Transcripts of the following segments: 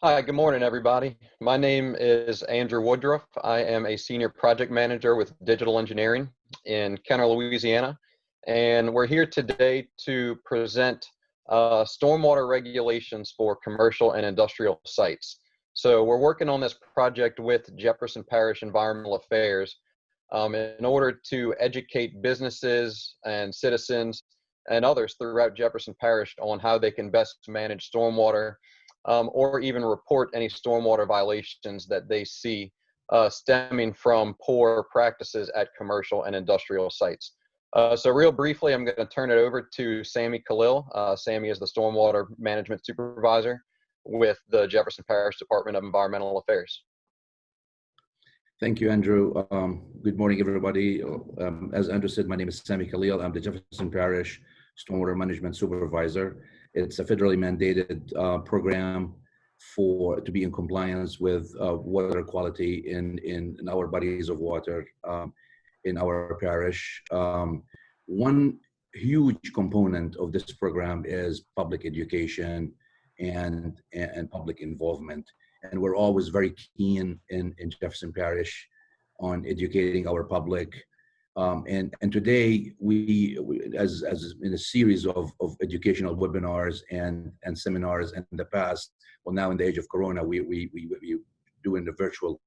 Hi, good morning, everybody. My name is Andrew Woodruff. I am a senior project manager with digital engineering in Kenner, Louisiana. And we're here today to present stormwater regulations for commercial and industrial sites. So we're working on this project with Jefferson Parish Environmental Affairs in order to educate businesses and citizens and others throughout Jefferson Parish on how they can best manage stormwater or even report any stormwater violations that they see stemming from poor practices at commercial and industrial sites. So real briefly, I'm going to turn it over to Sammy Khalil. Sammy is the Stormwater Management Supervisor with the Jefferson Parish Department of Environmental Affairs. Thank you, Andrew. Good morning, everybody. As Andrew said, my name is Sammy Khalil. I'm the Jefferson Parish Stormwater Management Supervisor. It's a federally mandated program to be in compliance with water quality in our bodies of water in our parish. One huge component of this program is public education and public involvement. And we're always very keen in Jefferson Parish on educating our public. And today, we as in a series of educational webinars and seminars in the past, well, now in the age of Corona, we doing the virtual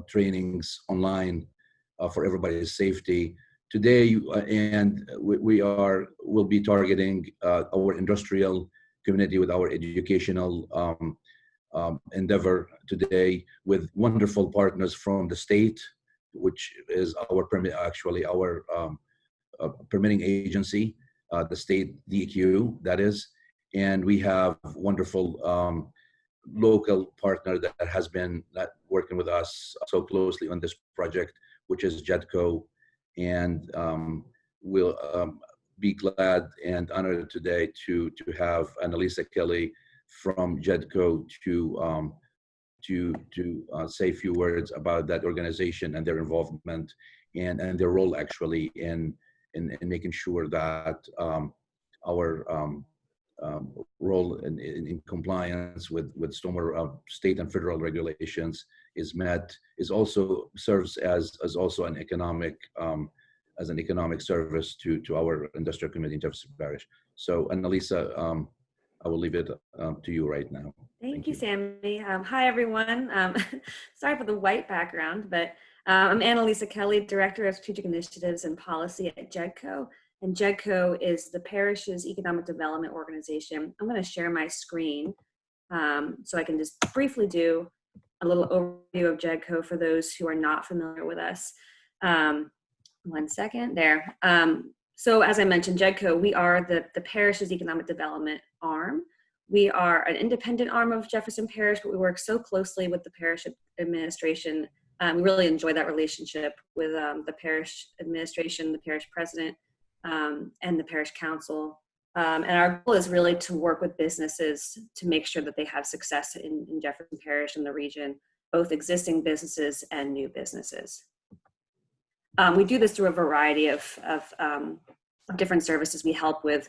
trainings online for everybody's safety. Today, and we'll be targeting our industrial community with our educational endeavor today with wonderful partners from the state, which is our permitting agency, the state DEQ, that is. And we have wonderful local partner that has been working with us so closely on this project, which is Jedco. And we'll be glad and honored today to have Annalisa Kelly from Jedco to say a few words about that organization and their involvement and their role actually in making sure that our role in compliance with stormwater state and federal regulations is met, serves as also an economic service to our industrial community in Jefferson Parish. So Annalisa, I will leave it to you right now. Thank you, Sammy. Hi, everyone. Sorry for the white background, but I'm Annalisa Kelly, Director of Strategic Initiatives and Policy at Jedco. And Jedco is the parish's economic development organization. I'm going to share my screen so I can just briefly do a little overview of Jedco for those who are not familiar with us. 1 second, there. So as I mentioned, Jedco, we are the parish's economic development arm. We are an independent arm of Jefferson Parish, but we work so closely with the parish administration. We really enjoy that relationship with the parish administration, the parish president, and the parish council. And our goal is really to work with businesses to make sure that they have success in Jefferson Parish and the region, both existing businesses and new businesses. We do this through a variety of different services. We help with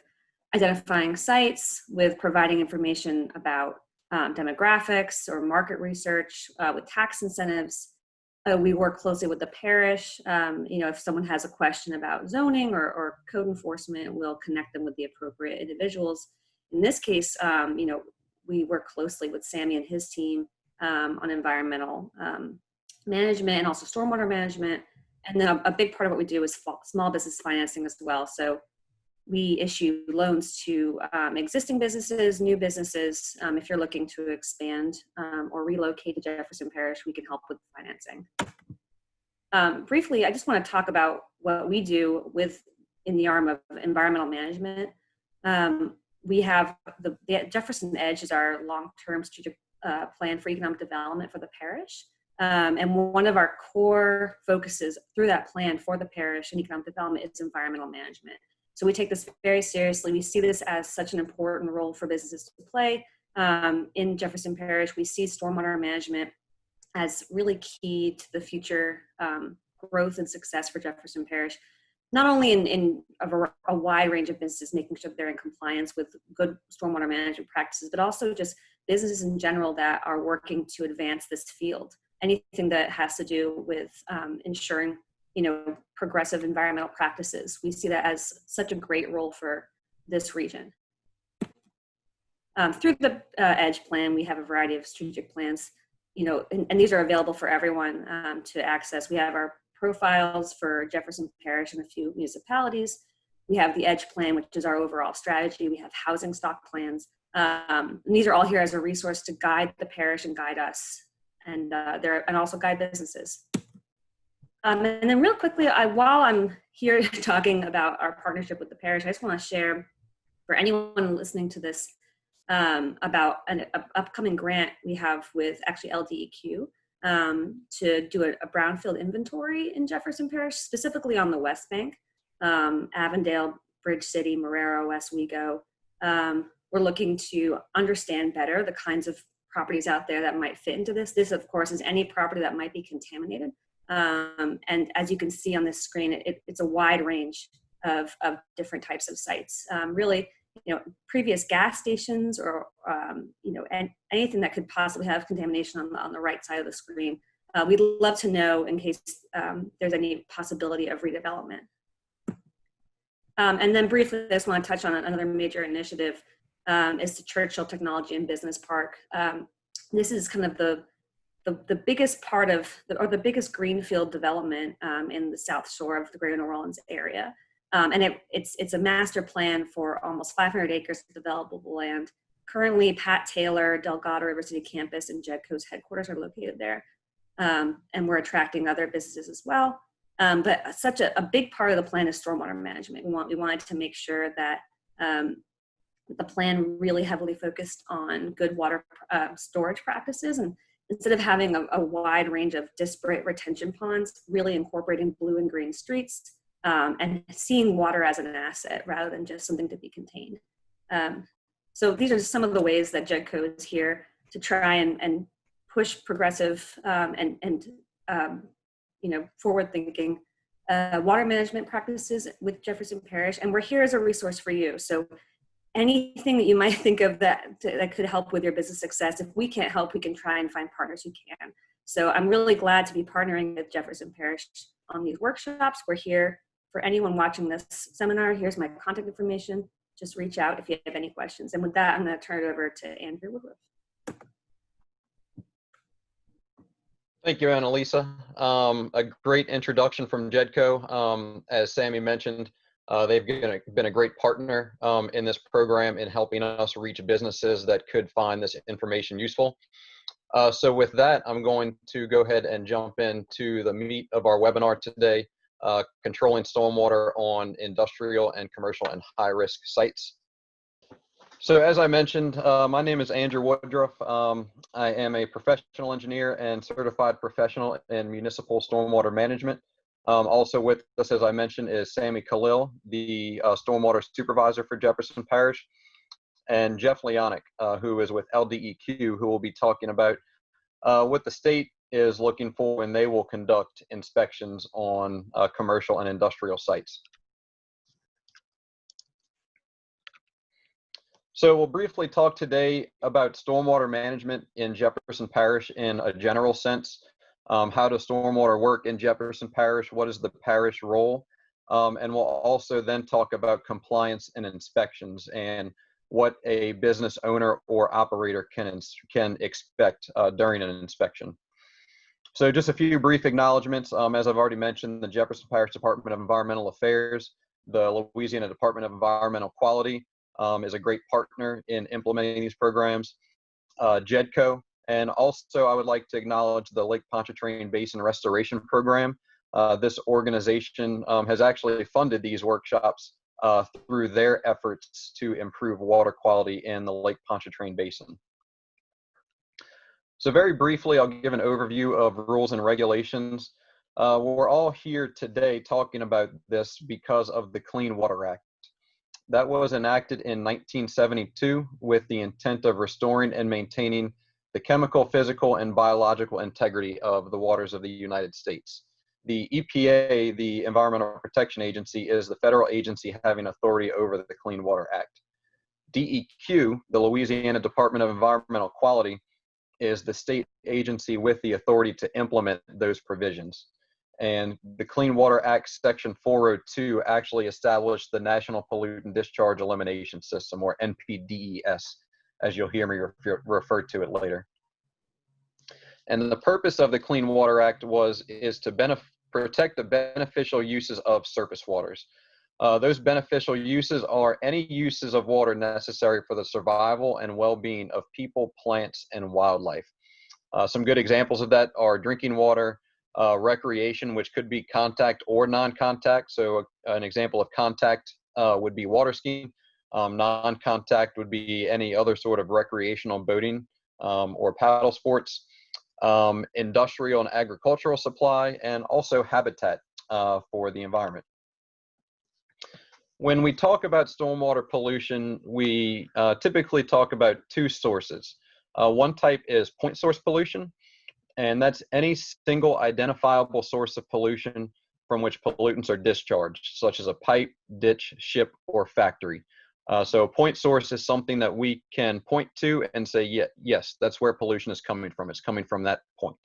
identifying sites, with providing information about demographics or market research, with tax incentives. We work closely with the parish. If someone has a question about zoning or code enforcement, we'll connect them with the appropriate individuals. In this case, we work closely with Sammy and his team on environmental management and also stormwater management. And then a big part of what we do is small business financing as well. So we issue loans to existing businesses, new businesses. If you're looking to expand or relocate to Jefferson Parish, we can help with financing. Briefly, I just want to talk about what we do in the arm of environmental management. We have the Jefferson Edge is our long-term strategic plan for economic development for the parish. And one of our core focuses through that plan for the parish and economic development is environmental management. So we take this very seriously. We see this as such an important role for businesses to play. In Jefferson Parish, we see stormwater management as really key to the future growth and success for Jefferson Parish. not only in a wide range of businesses, making sure that they're in compliance with good stormwater management practices, but also just businesses in general that are working to advance this field. Anything that has to do with ensuring, progressive environmental practices. We see that as such a great role for this region. Through the EDGE plan, we have a variety of strategic plans, and these are available for everyone to access. We have our profiles for Jefferson Parish and a few municipalities. We have the EDGE plan, which is our overall strategy. We have housing stock plans. And these are all here as a resource to guide the parish and guide us, and also guide businesses. And then real quickly, while I'm here talking about our partnership with the parish, I just want to share for anyone listening to this about an upcoming grant we have with actually LDEQ to do a brownfield inventory in Jefferson Parish, specifically on the West Bank, Avondale, Bridge City, Marrero, Oswego. We're looking to understand better the kinds of properties out there that might fit into this. This, of course, is any property that might be contaminated. And as you can see on this screen, it's a wide range of different types of sites. Really, previous gas stations or, and anything that could possibly have contamination on the right side of the screen. We'd love to know in case there's any possibility of redevelopment. And then briefly, I just want to touch on another major initiative is the Churchill Technology and Business Park. This is kind of the biggest part of, or the biggest greenfield development in the South Shore of the Greater New Orleans area. And it's a master plan for almost 500 acres of developable land. Currently, Pat Taylor, Delgado River City Campus, and Jedco's headquarters are located there. And we're attracting other businesses as well. But such a big part of the plan is stormwater management. We wanted to make sure that the plan really heavily focused on good water storage practices, and instead of having a wide range of disparate retention ponds, really incorporating blue and green streets and seeing water as an asset rather than just something to be contained. So these are some of the ways that Jedco is here to try and push progressive and forward-thinking water management practices with Jefferson Parish, and we're here as a resource for you. So anything that you might think of that could help with your business success, if we can't help, we can try and find partners who can. So I'm really glad to be partnering with Jefferson Parish on these workshops. We're here for anyone watching this seminar. Here's my contact information. Just reach out if you have any questions. And with that, I'm going to turn it over to Andrew Woodruff. Thank you, Annalisa. A great introduction from Jedco. As Sammy mentioned, they've been a great partner in this program in helping us reach businesses that could find this information useful. So with that, I'm going to go ahead and jump into the meat of our webinar today, controlling stormwater on industrial and commercial and high-risk sites. So as I mentioned, my name is Andrew Woodruff. I am a professional engineer and certified professional in municipal stormwater management. Also with us, as I mentioned, is Sammy Khalil, the stormwater supervisor for Jefferson Parish, and Jeff Leonic, who is with LDEQ, who will be talking about what the state is looking for when they will conduct inspections on commercial and industrial sites. So we'll briefly talk today about stormwater management in Jefferson Parish in a general sense. How does stormwater work in Jefferson Parish? What is the parish role? And we'll also then talk about compliance and inspections and what a business owner or operator can expect during an inspection. So just a few brief acknowledgments. As I've already mentioned, the Jefferson Parish Department of Environmental Affairs, the Louisiana Department of Environmental Quality is a great partner in implementing these programs. Jedco, and also I would like to acknowledge the Lake Pontchartrain Basin Restoration Program. This organization has actually funded these workshops through their efforts to improve water quality in the Lake Pontchartrain Basin. So very briefly, I'll give an overview of rules and regulations. We're all here today talking about this because of the Clean Water Act. That was enacted in 1972 with the intent of restoring and maintaining the chemical, physical, and biological integrity of the waters of the United States. The EPA, the Environmental Protection Agency, is the federal agency having authority over the Clean Water Act. DEQ, the Louisiana Department of Environmental Quality, is the state agency with the authority to implement those provisions. And the Clean Water Act Section 402 actually established the National Pollutant Discharge Elimination System, or NPDES, as you'll hear me refer to it later. And the purpose of the Clean Water Act is to protect the beneficial uses of surface waters. Those beneficial uses are any uses of water necessary for the survival and well-being of people, plants, and wildlife. Some good examples of that are drinking water, recreation, which could be contact or non-contact. So an example of contact would be water skiing. Non-contact would be any other sort of recreational boating or paddle sports, industrial and agricultural supply, and also habitat for the environment. When we talk about stormwater pollution, we typically talk about two sources. One type is point source pollution, and that's any single identifiable source of pollution from which pollutants are discharged, such as a pipe, ditch, ship, or factory. So a point source is something that we can point to and say, yes, that's where pollution is coming from. It's coming from that point.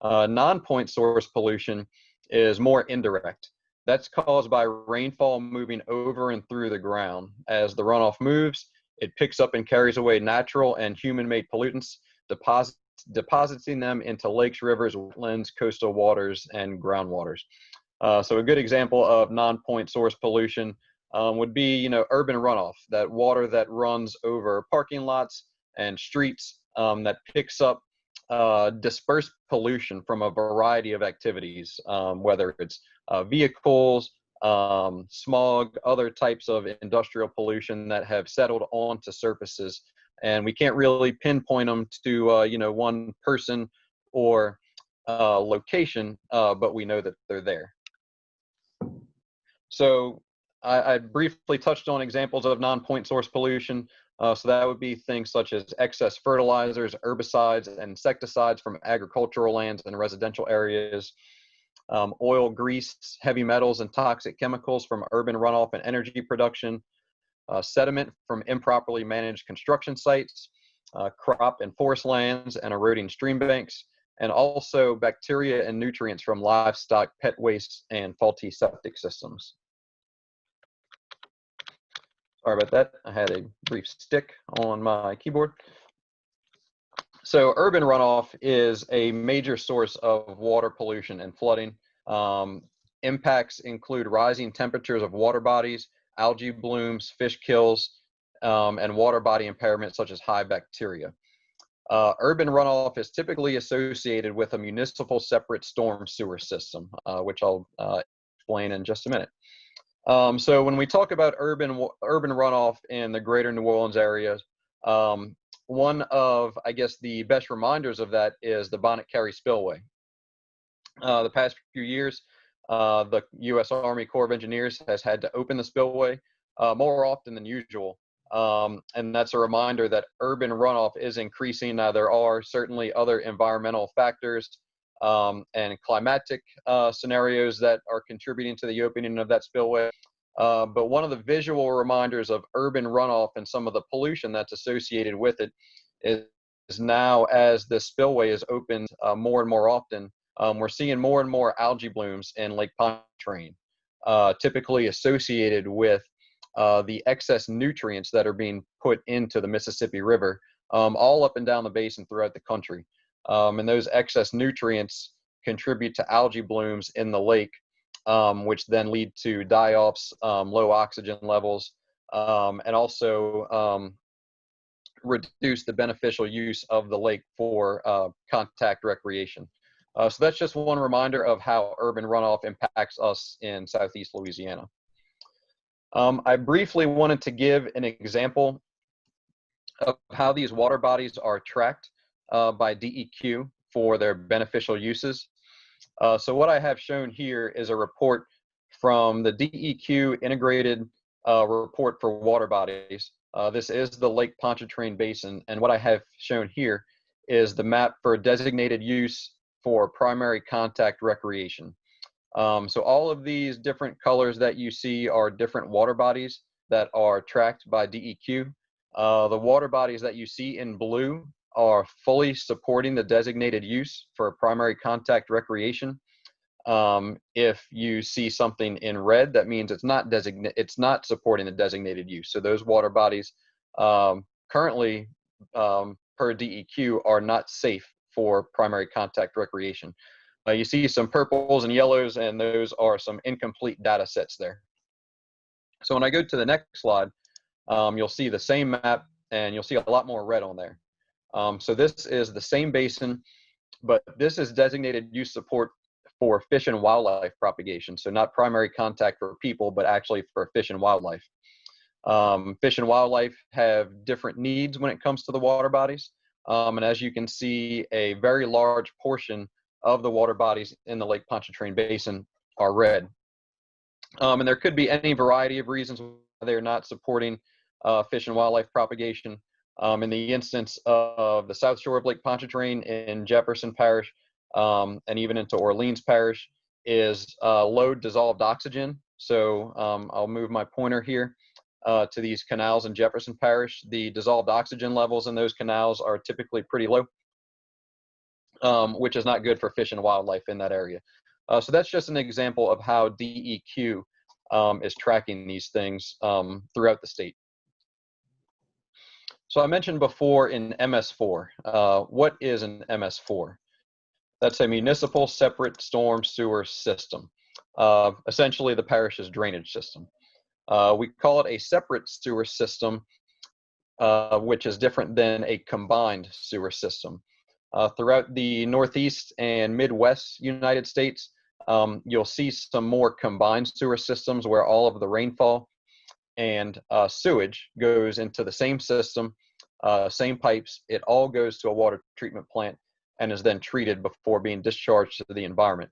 Non-point source pollution is more indirect. That's caused by rainfall moving over and through the ground. As the runoff moves, it picks up and carries away natural and human-made pollutants, depositing them into lakes, rivers, wetlands, coastal waters, and groundwaters. So a good example of non-point source pollution would be, urban runoff, that water that runs over parking lots and streets that picks up dispersed pollution from a variety of activities, whether it's vehicles, smog, other types of industrial pollution that have settled onto surfaces. And we can't really pinpoint them to, one person or location, but we know that they're there. So I briefly touched on examples of non-point source pollution. So that would be things such as excess fertilizers, herbicides, and insecticides from agricultural lands and residential areas, oil, grease, heavy metals, and toxic chemicals from urban runoff and energy production, sediment from improperly managed construction sites, crop and forest lands, and eroding stream banks, and also bacteria and nutrients from livestock, pet waste, and faulty septic systems. Sorry about that. I had a brief stick on my keyboard. So urban runoff is a major source of water pollution and flooding. Impacts include rising temperatures of water bodies, algae blooms, fish kills, and water body impairment such as high bacteria. Urban runoff is typically associated with a municipal separate storm sewer system, which I'll explain in just a minute. So when we talk about urban runoff in the greater New Orleans area, one of, I guess, the best reminders of that is the Bonnet Carré spillway. The past few years, the U.S. Army Corps of Engineers has had to open the spillway more often than usual. And that's a reminder that urban runoff is increasing. Now, there are certainly other environmental factors and climatic scenarios that are contributing to the opening of that spillway. But one of the visual reminders of urban runoff and some of the pollution that's associated with it is now, as the spillway is opened more and more often, we're seeing more and more algae blooms in Lake Pontchartrain, typically associated with the excess nutrients that are being put into the Mississippi River, all up and down the basin throughout the country. And those excess nutrients contribute to algae blooms in the lake, which then lead to die-offs, low oxygen levels, and also reduce the beneficial use of the lake for contact recreation. So that's just one reminder of how urban runoff impacts us in Southeast Louisiana. I briefly wanted to give an example of how these water bodies are tracked by DEQ for their beneficial uses. So what I have shown here is a report from the DEQ integrated report for water bodies. This is the Lake Pontchartrain Basin, and what I have shown here is the map for designated use for primary contact recreation. So all of these different colors that you see are different water bodies that are tracked by DEQ. The water bodies that you see in blue are fully supporting the designated use for primary contact recreation. If you see something in red, that means it's not supporting the designated use. So those water bodies currently per DEQ are not safe for primary contact recreation. You see some purples and yellows, and those are some incomplete data sets there. So when I go to the next slide, you'll see the same map, and you'll see a lot more red on there. So this is the same basin, but this is designated use support for fish and wildlife propagation. So not primary contact for people, but actually for fish and wildlife. Fish and wildlife have different needs when it comes to the water bodies. And as you can see, a very large portion of the water bodies in the Lake Pontchartrain Basin are red. And there could be any variety of reasons why they're not supporting fish and wildlife propagation. In the instance of the south shore of Lake Pontchartrain in Jefferson Parish, and even into Orleans Parish, is low dissolved oxygen. So I'll move my pointer here to these canals in Jefferson Parish. The dissolved oxygen levels in those canals are typically pretty low, which is not good for fish and wildlife in that area. So that's just an example of how DEQ is tracking these things throughout the state. So I mentioned before in MS4, what is an MS4? That's a municipal separate storm sewer system, essentially the parish's drainage system. We call it a separate sewer system, which is different than a combined sewer system. Throughout the Northeast and Midwest United States, you'll see some more combined sewer systems where all of the rainfall and sewage goes into the same system, same pipes. It all goes to a water treatment plant and is then treated before being discharged to the environment.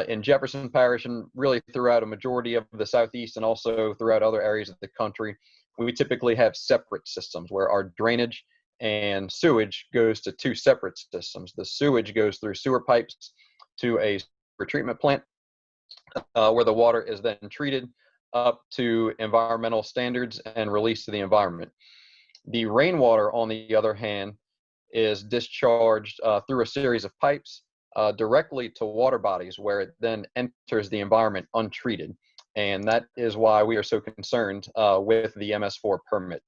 In Jefferson Parish, and really throughout a majority of the Southeast and also throughout other areas of the country, we typically have separate systems where our drainage and sewage goes to two separate systems. The sewage goes through sewer pipes to a sewer treatment plant where the water is then treated up to environmental standards and released to the environment. The rainwater, on the other hand, is discharged through a series of pipes directly to water bodies where it then enters the environment untreated. And that is why we are so concerned with the MS4 permit.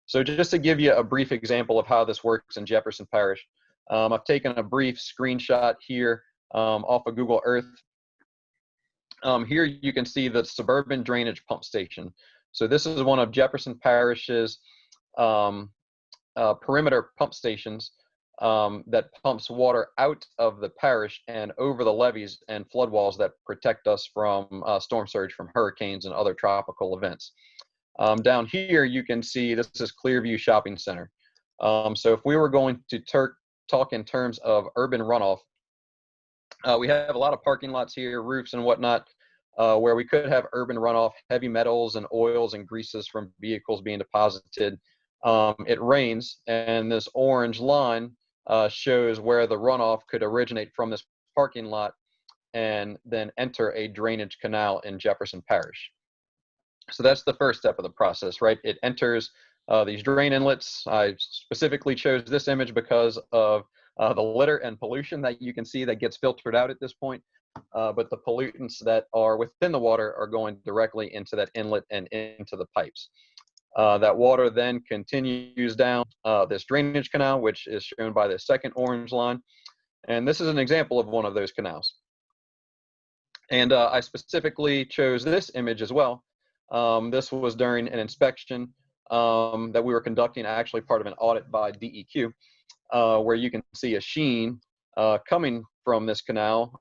So just to give you a brief example of how this works in Jefferson Parish, I've taken a brief screenshot here off of Google Earth. Here you can see the suburban drainage pump station. So this is one of Jefferson Parish's perimeter pump stations that pumps water out of the parish and over the levees and flood walls that protect us from storm surge from hurricanes and other tropical events. Down here, you can see this is Clearview Shopping Center. So if we were going to talk in terms of urban runoff, we have a lot of parking lots here, roofs and whatnot, where we could have urban runoff, heavy metals and oils and greases from vehicles being deposited. It rains, and this orange line shows where the runoff could originate from this parking lot and then enter a drainage canal in Jefferson Parish. So that's the first step of the process, right? It enters these drain inlets. I specifically chose this image because of the litter and pollution that you can see that gets filtered out at this point. But the pollutants that are within the water are going directly into that inlet and into the pipes. That water then continues down this drainage canal, which is shown by the second orange line. And this is an example of one of those canals. And I specifically chose this image as well. This was during an inspection that we were conducting, actually part of an audit by DEQ, where you can see a sheen coming from this canal,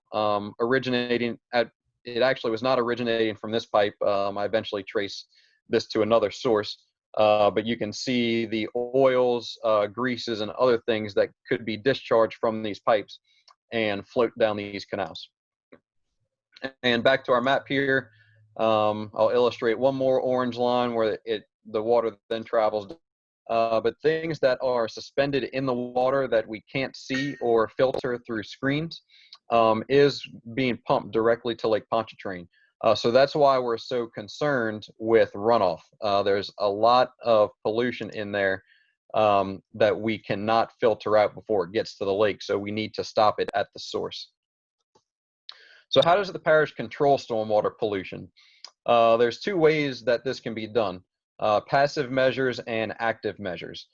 originating at, it actually was not originating from this pipe. I eventually traced this to another source, but you can see the oils, greases, and other things that could be discharged from these pipes and float down these canals. And back to our map here, I'll illustrate one more orange line where the water then travels but things that are suspended in the water that we can't see or filter through screens is being pumped directly to Lake Pontchartrain. So that's why we're so concerned with runoff. There's a lot of pollution in there that we cannot filter out before it gets to the lake, so we need to stop it at the source. So how does the parish control stormwater pollution? There's two ways that this can be done, passive measures and active measures.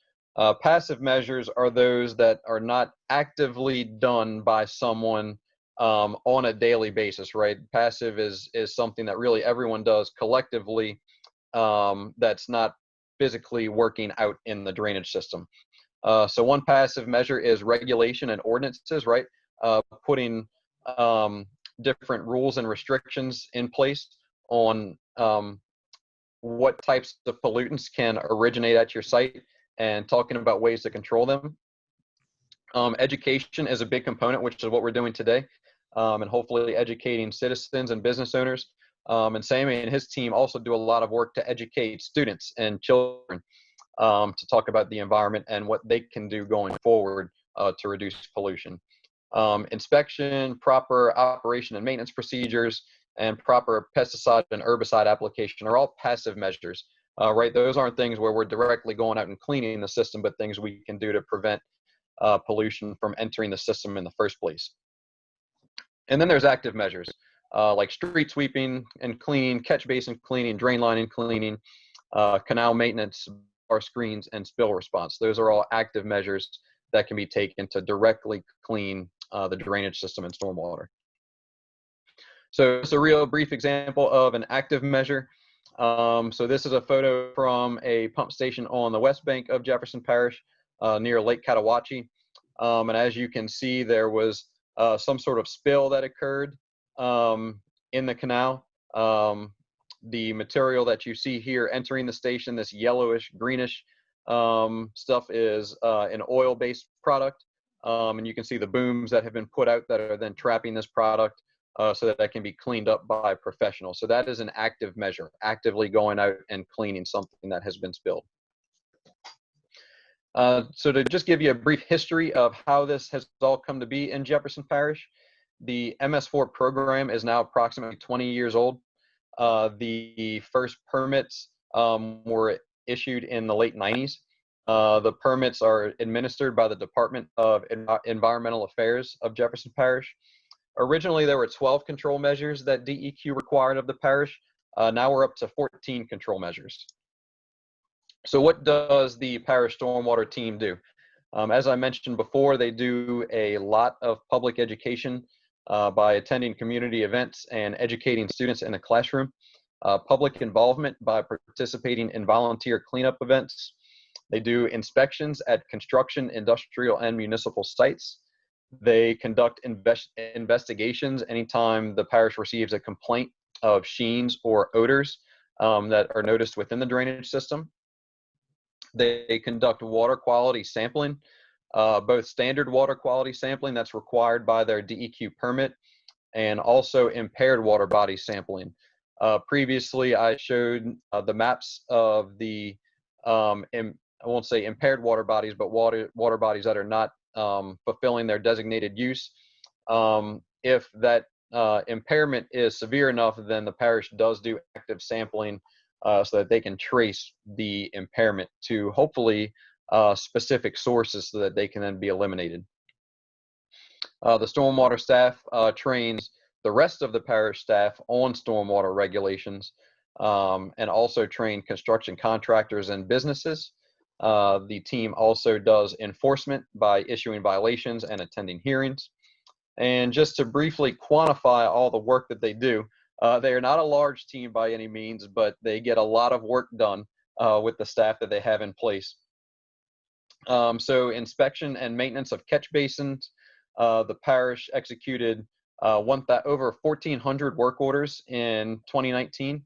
Passive measures are those that are not actively done by someone on a daily basis, right? Passive is something that really everyone does collectively that's not physically working out in the drainage system. So one passive measure is regulation and ordinances, right? Putting different rules and restrictions in place on what types of pollutants can originate at your site and talking about ways to control them. Education is a big component, which is what we're doing today, and hopefully educating citizens and business owners. And Sammy and his team also do a lot of work to educate students and children to talk about the environment and what they can do going forward to reduce pollution. Inspection, proper operation and maintenance procedures, and proper pesticide and herbicide application are all passive measures, right? Those aren't things where we're directly going out and cleaning the system, but things we can do to prevent pollution from entering the system in the first place. And then there's active measures, like street sweeping and cleaning, catch basin cleaning, drain lining cleaning, canal maintenance, bar screens, and spill response. Those are all active measures that can be taken to directly clean the drainage system and stormwater. So it's a real brief example of an active measure. So this is a photo from a pump station on the west bank of Jefferson Parish near Lake Cotawache. And as you can see, there was some sort of spill that occurred in the canal. The material that you see here entering the station, this yellowish, greenish stuff, is an oil-based product. And you can see the booms that have been put out that are then trapping this product so that can be cleaned up by professionals. So that is an active measure, actively going out and cleaning something that has been spilled. So to just give you a brief history of how this has all come to be in Jefferson Parish, the MS4 program is now approximately 20 years old. The first permits were issued in the late 90s. The permits are administered by the Department of Environmental Affairs of Jefferson Parish. Originally, there were 12 control measures that DEQ required of the parish. Now we're up to 14 control measures. So what does the parish stormwater team do? As I mentioned before, they do a lot of public education by attending community events and educating students in the classroom. Public involvement by participating in volunteer cleanup events. They do inspections at construction, industrial, and municipal sites. They conduct investigations anytime the parish receives a complaint of sheens or odors that are noticed within the drainage system. They conduct water quality sampling, both standard water quality sampling that's required by their DEQ permit, and also impaired water body sampling. Previously, I showed the maps of the, I won't say impaired water bodies, but water bodies that are not fulfilling their designated use. If that impairment is severe enough, then the parish does do active sampling so that they can trace the impairment to hopefully specific sources so that they can then be eliminated. The stormwater staff trains the rest of the parish staff on stormwater regulations and also train construction contractors and businesses. The team also does enforcement by issuing violations and attending hearings. And just to briefly quantify all the work that they do, they are not a large team by any means, but they get a lot of work done with the staff that they have in place. So inspection and maintenance of catch basins, the parish executed over 1,400 work orders in 2019.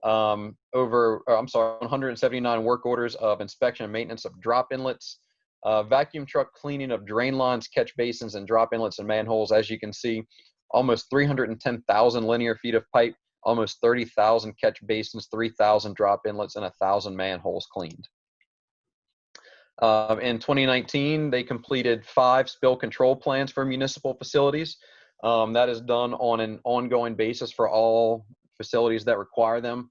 179 work orders of inspection and maintenance of drop inlets, vacuum truck cleaning of drain lines, catch basins, and drop inlets and manholes. As you can see, almost 310,000 linear feet of pipe, almost 30,000 catch basins, 3,000 drop inlets, and 1,000 manholes cleaned. In 2019, they completed 5 spill control plans for municipal facilities. That is done on an ongoing basis for all facilities that require them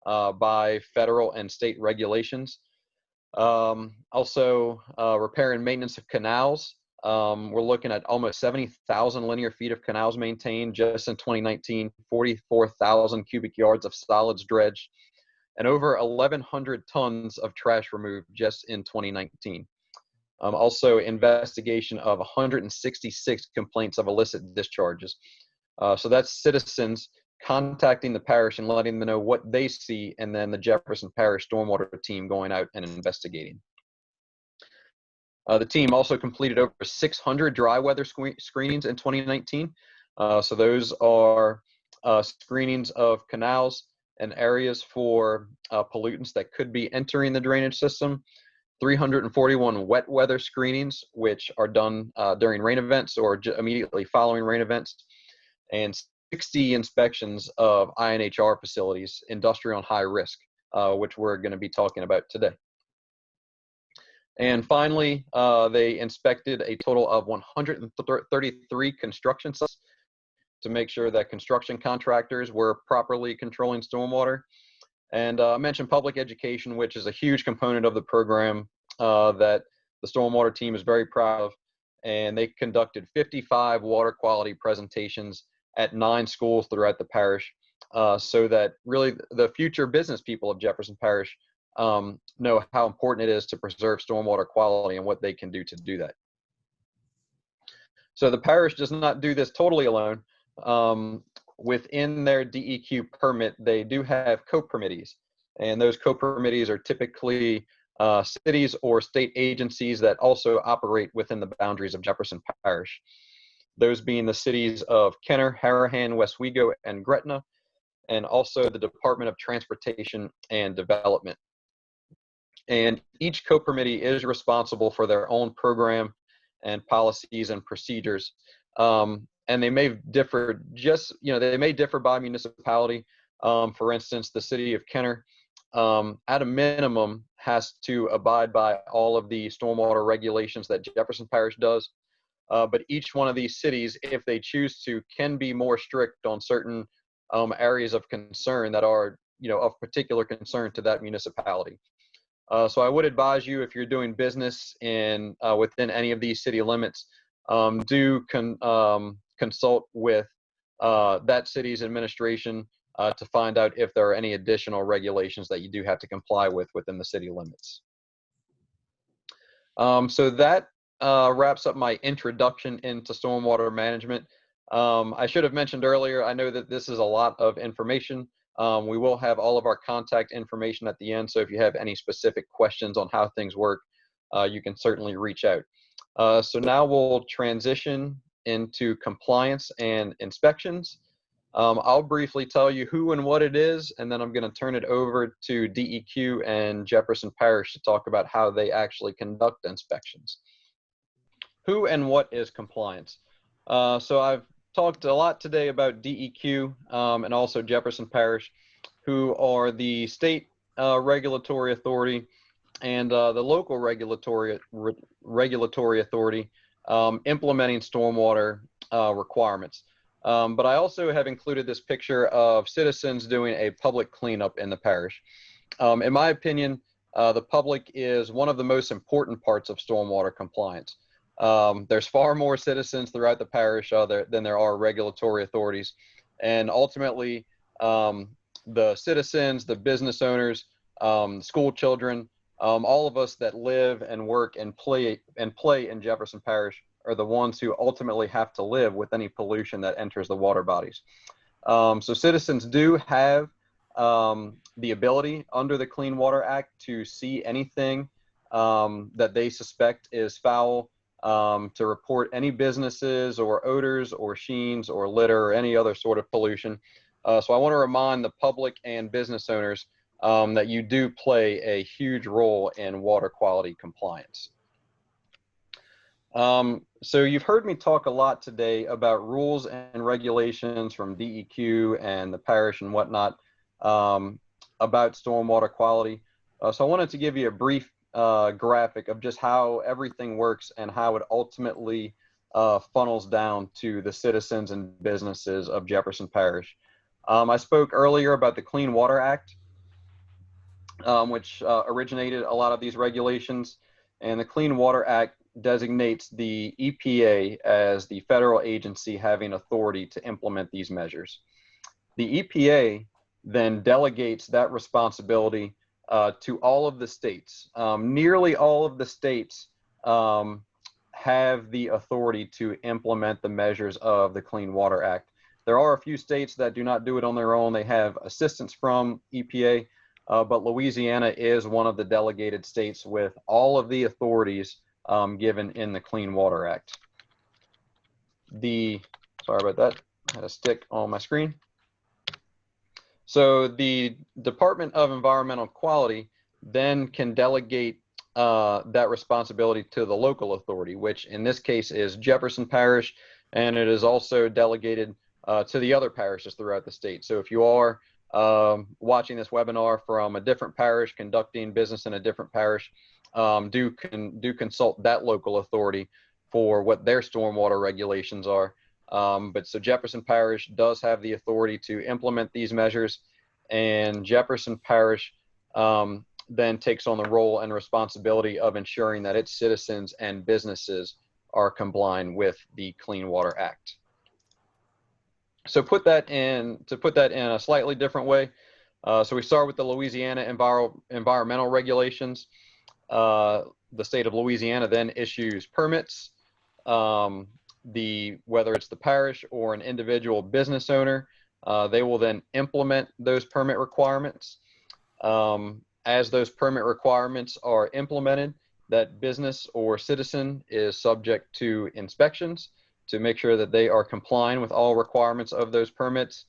by federal and state regulations. Also, repair and maintenance of canals. We're looking at almost 70,000 linear feet of canals maintained just in 2019, 44,000 cubic yards of solids dredged, and over 1,100 tons of trash removed just in 2019. Also, investigation of 166 complaints of illicit discharges. So that's citizens contacting the parish and letting them know what they see, and then the Jefferson Parish Stormwater team going out and investigating. The team also completed over 600 dry weather screenings in 2019. So those are screenings of canals and areas for pollutants that could be entering the drainage system. 341 wet weather screenings, which are done during rain events or immediately following rain events, and 60 inspections of INHR facilities, industrial and high risk, which we're going to be talking about today. And finally, they inspected a total of 133 construction sites to make sure that construction contractors were properly controlling stormwater. And I mentioned public education, which is a huge component of the program that the stormwater team is very proud of. And they conducted 55 water quality presentations at 9 schools throughout the parish, so that really the future business people of Jefferson Parish know how important it is to preserve stormwater quality and what they can do to do that. So the parish does not do this totally alone. Within their DEQ permit, they do have co-permittees, and those co-permittees are typically cities or state agencies that also operate within the boundaries of Jefferson Parish. Those being the cities of Kenner, Harahan, Westwego, and Gretna, and also the Department of Transportation and Development. And each co-permittee is responsible for their own program and policies and procedures. And they may differ they may differ by municipality. For instance, the city of Kenner, at a minimum, has to abide by all of the stormwater regulations that Jefferson Parish does. But each one of these cities, if they choose to, can be more strict on certain areas of concern that are, of particular concern to that municipality. So I would advise you, if you're doing business in within any of these city limits, do consult with that city's administration to find out if there are any additional regulations that you do have to comply with within the city limits. So that wraps up my introduction into stormwater management. I should have mentioned earlier, I know that this is a lot of information. We will have all of our contact information at the end, so if you have any specific questions on how things work, you can certainly reach out. So now we'll transition into compliance and inspections. I'll briefly tell you who and what it is, and then I'm going to turn it over to DEQ and Jefferson Parish to talk about how they actually conduct inspections. Who and what is compliance? So I've talked a lot today about DEQ and also Jefferson Parish, who are the state regulatory authority and the local regulatory authority implementing stormwater requirements. But I also have included this picture of citizens doing a public cleanup in the parish. In my opinion, the public is one of the most important parts of stormwater compliance. There's far more citizens throughout the parish than there are regulatory authorities. And ultimately, the citizens, the business owners, school children, all of us that live and work and play in Jefferson Parish are the ones who ultimately have to live with any pollution that enters the water bodies. So citizens do have the ability under the Clean Water Act to see anything that they suspect is foul, to report any businesses or odors or sheens or litter or any other sort of pollution. So I want to remind the public and business owners that you do play a huge role in water quality compliance. So you've heard me talk a lot today about rules and regulations from DEQ and the parish and whatnot about stormwater quality. So I wanted to give you a brief graphic of just how everything works and how it ultimately funnels down to the citizens and businesses of Jefferson Parish. I spoke earlier about the Clean Water Act, which originated a lot of these regulations. And the Clean Water Act designates the EPA as the federal agency having authority to implement these measures. The EPA then delegates that responsibility to all of the states. Nearly all of the states have the authority to implement the measures of the Clean Water Act. There are a few states that do not do it on their own. They have assistance from EPA, but Louisiana is one of the delegated states with all of the authorities given in the Clean Water Act. Sorry about that, I had a stick on my screen. So the Department of Environmental Quality then can delegate that responsibility to the local authority, which in this case is Jefferson Parish, and it is also delegated to the other parishes throughout the state. So if you are watching this webinar from a different parish, conducting business in a different parish, do consult that local authority for what their stormwater regulations are. But so Jefferson Parish does have the authority to implement these measures, and Jefferson Parish then takes on the role and responsibility of ensuring that its citizens and businesses are complying with the Clean Water Act. So to put that in a slightly different way, so we start with the Louisiana environmental regulations. The state of Louisiana then issues permits. Whether it's the parish or an individual business owner, they will then implement those permit requirements. As those permit requirements are implemented, that business or citizen is subject to inspections to make sure that they are complying with all requirements of those permits.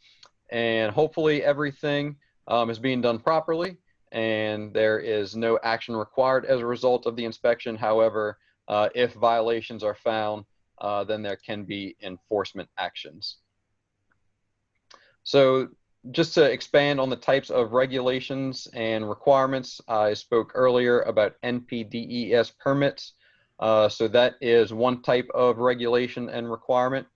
And hopefully everything is being done properly and there is no action required as a result of the inspection. However, if violations are found, then there can be enforcement actions. So just to expand on the types of regulations and requirements, I spoke earlier about NPDES permits. So that is one type of regulation and requirement.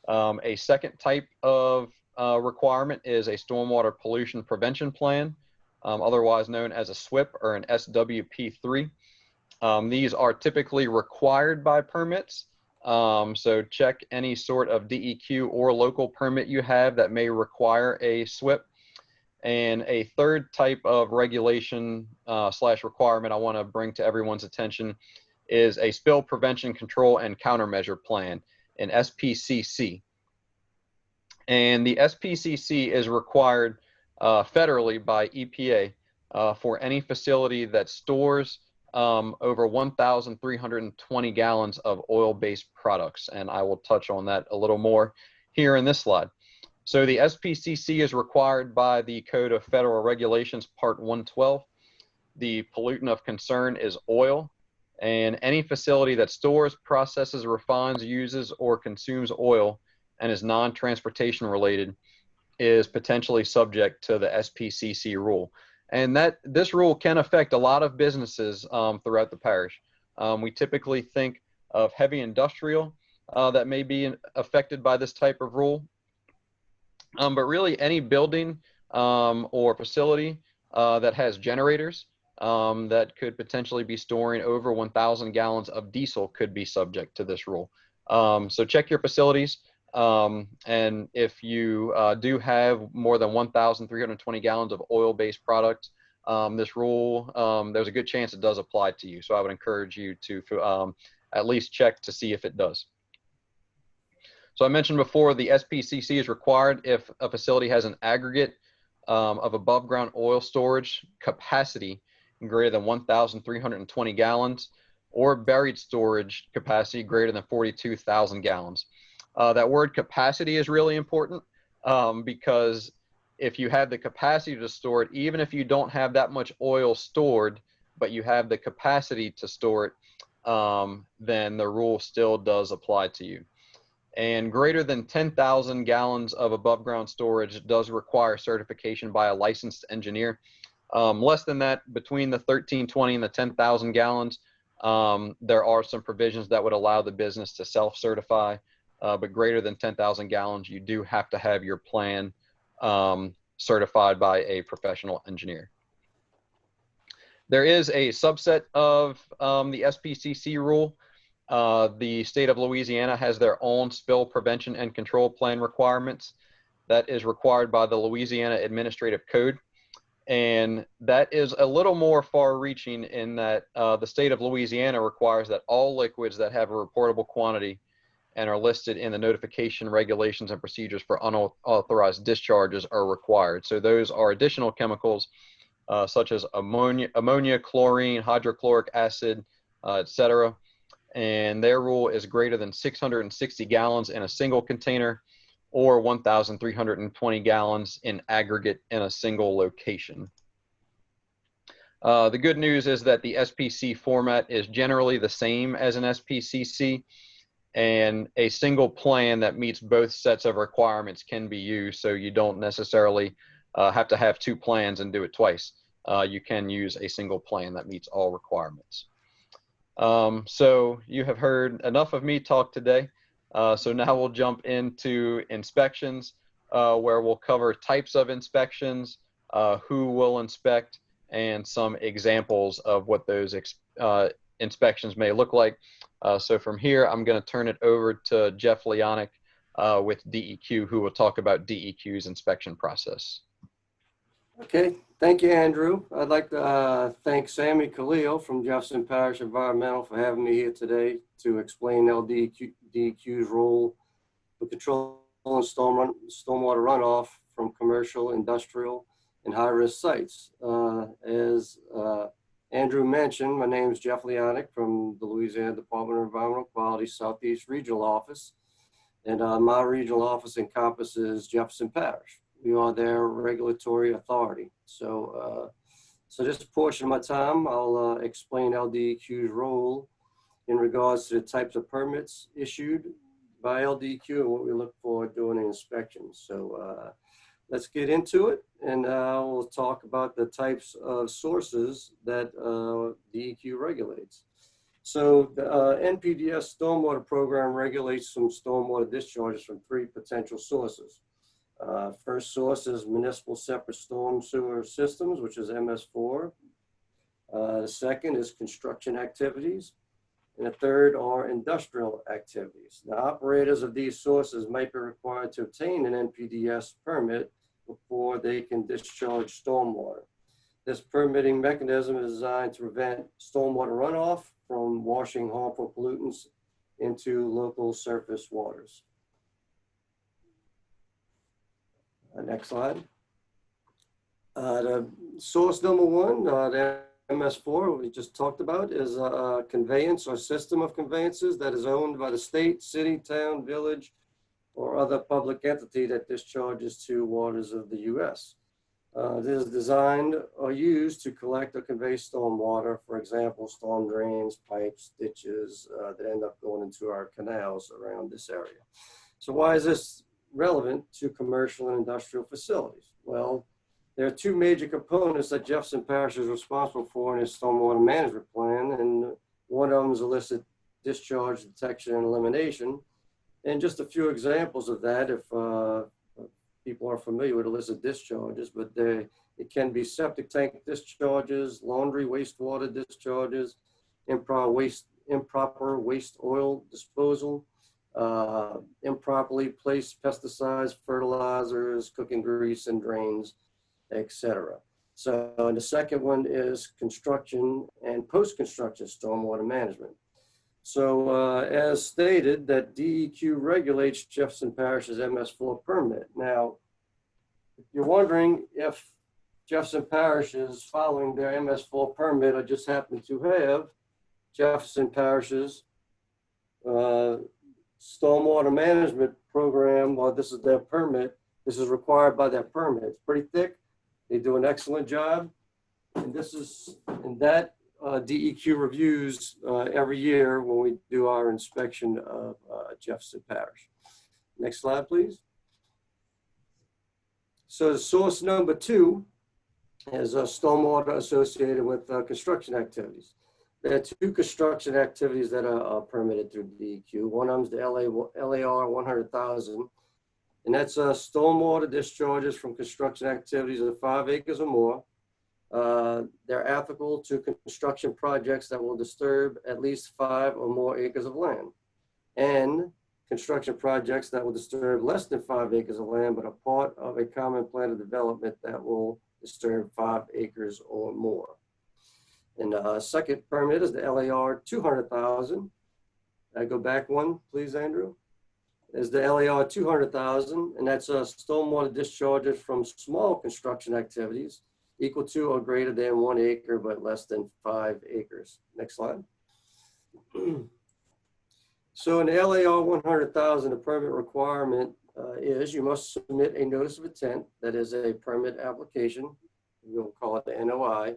A second type of requirement is a stormwater pollution prevention plan, otherwise known as a SWIP or an SWP3. These are typically required by permits. So check any sort of DEQ or local permit you have that may require a SWIP. And a third type of regulation slash requirement I want to bring to everyone's attention is a spill prevention control and countermeasure plan, an SPCC. And the SPCC is required federally by EPA for any facility that stores over 1,320 gallons of oil-based products. And I will touch on that a little more here in this slide. So the SPCC is required by the Code of Federal Regulations, Part 112. The pollutant of concern is oil, and any facility that stores, processes, refines, uses, or consumes oil and is non-transportation related is potentially subject to the SPCC rule. And this rule can affect a lot of businesses throughout the parish. We typically think of heavy industrial that may be affected by this type of rule. But really any building or facility that has generators that could potentially be storing over 1,000 gallons of diesel could be subject to this rule. So check your facilities. And if you do have more than 1,320 gallons of oil-based products, this rule, there's a good chance it does apply to you. So I would encourage you to at least check to see if it does. So I mentioned before, the SPCC is required if a facility has an aggregate of above ground oil storage capacity greater than 1,320 gallons or buried storage capacity greater than 42,000 gallons. That word capacity is really important because if you have the capacity to store it, even if you don't have that much oil stored, but you have the capacity to store it, then the rule still does apply to you. And greater than 10,000 gallons of above ground storage does require certification by a licensed engineer. Less than that, between the 1320 and the 10,000 gallons, there are some provisions that would allow the business to self-certify, but greater than 10,000 gallons, you do have to have your plan certified by a professional engineer. There is a subset of the SPCC rule. The state of Louisiana has their own spill prevention and control plan requirements that is required by the Louisiana Administrative Code. And that is a little more far-reaching in that the state of Louisiana requires that all liquids that have a reportable quantity and are listed in the notification regulations and procedures for unauthorized discharges are required. So those are additional chemicals such as ammonia, chlorine, hydrochloric acid, etc. And their rule is greater than 660 gallons in a single container or 1,320 gallons in aggregate in a single location. The good news is that the SPC format is generally the same as an SPCC, and a single plan that meets both sets of requirements can be used, so you don't necessarily have to have two plans and do it twice. You can use a single plan that meets all requirements. So you have heard enough of me talk today. So now we'll jump into inspections, where we'll cover types of inspections, who will inspect, and some examples of what those inspections may look like. So from here, I'm going to turn it over to Jeff Leonic with DEQ, who will talk about DEQ's inspection process. Okay, thank you, Andrew. I'd like to thank Sammy Khalil from Jefferson Parish Environmental for having me here today to explain DEQ's role with controlling stormwater runoff from commercial, industrial, and high-risk sites. As Andrew mentioned, my name is Jeff Leonic from the Louisiana Department of Environmental Quality Southeast Regional Office, and my regional office encompasses Jefferson Parish. We are their regulatory authority. So this portion of my time, I'll explain LDEQ's role in regards to the types of permits issued by LDEQ and what we look for during the inspection. So let's get into it, and we'll talk about the types of sources that DEQ regulates. So the NPDES stormwater program regulates some stormwater discharges from three potential sources. First source is municipal separate storm sewer systems, which is MS4. The second is construction activities. And the third are industrial activities. Now, operators of these sources might be required to obtain an NPDES permit before they can discharge stormwater. This permitting mechanism is designed to prevent stormwater runoff from washing harmful pollutants into local surface waters. Next slide. The source number one, the MS4, we just talked about, is a conveyance or system of conveyances that is owned by the state, city, town, village, or other public entity that discharges to waters of the U.S. This is designed or used to collect or convey stormwater, for example, storm drains, pipes, ditches that end up going into our canals around this area. So why is this relevant to commercial and industrial facilities? Well, there are two major components that Jefferson Parish is responsible for in its stormwater management plan, and one of them is illicit discharge detection and elimination. And just a few examples of that, if people are familiar with illicit discharges, but it can be septic tank discharges, laundry wastewater discharges, improper waste oil disposal, improperly placed pesticides, fertilizers, cooking grease and drains, etc. So the second one is construction and post-construction stormwater management. So as stated, that DEQ regulates Jefferson Parish's MS4 permit. Now, if you're wondering if Jefferson Parish is following their MS4 permit, or just happen to have Jefferson Parish's stormwater management program, well, this is their permit. This is required by their permit. It's pretty thick. They do an excellent job. And that DEQ reviews every year when we do our inspection of Jefferson Parish. Next slide, please. So the source number two is stormwater associated with construction activities. There are two construction activities that are permitted through DEQ. One of them is the LAR 100,000, and that's stormwater discharges from construction activities of 5 acres or more. They're applicable to construction projects that will disturb at least 5 or more acres of land, and construction projects that will disturb less than 5 acres of land, but are part of a common plan of development that will disturb 5 acres or more. And the second permit is the LAR 200,000. I go back one, please, Andrew. Is the LAR 200,000, and that's stormwater discharges from small construction activities equal to or greater than 1 acre, but less than 5 acres. Next slide. So in the LAR 100,000, the permit requirement is you must submit a notice of intent, that is a permit application. We'll call it the NOI.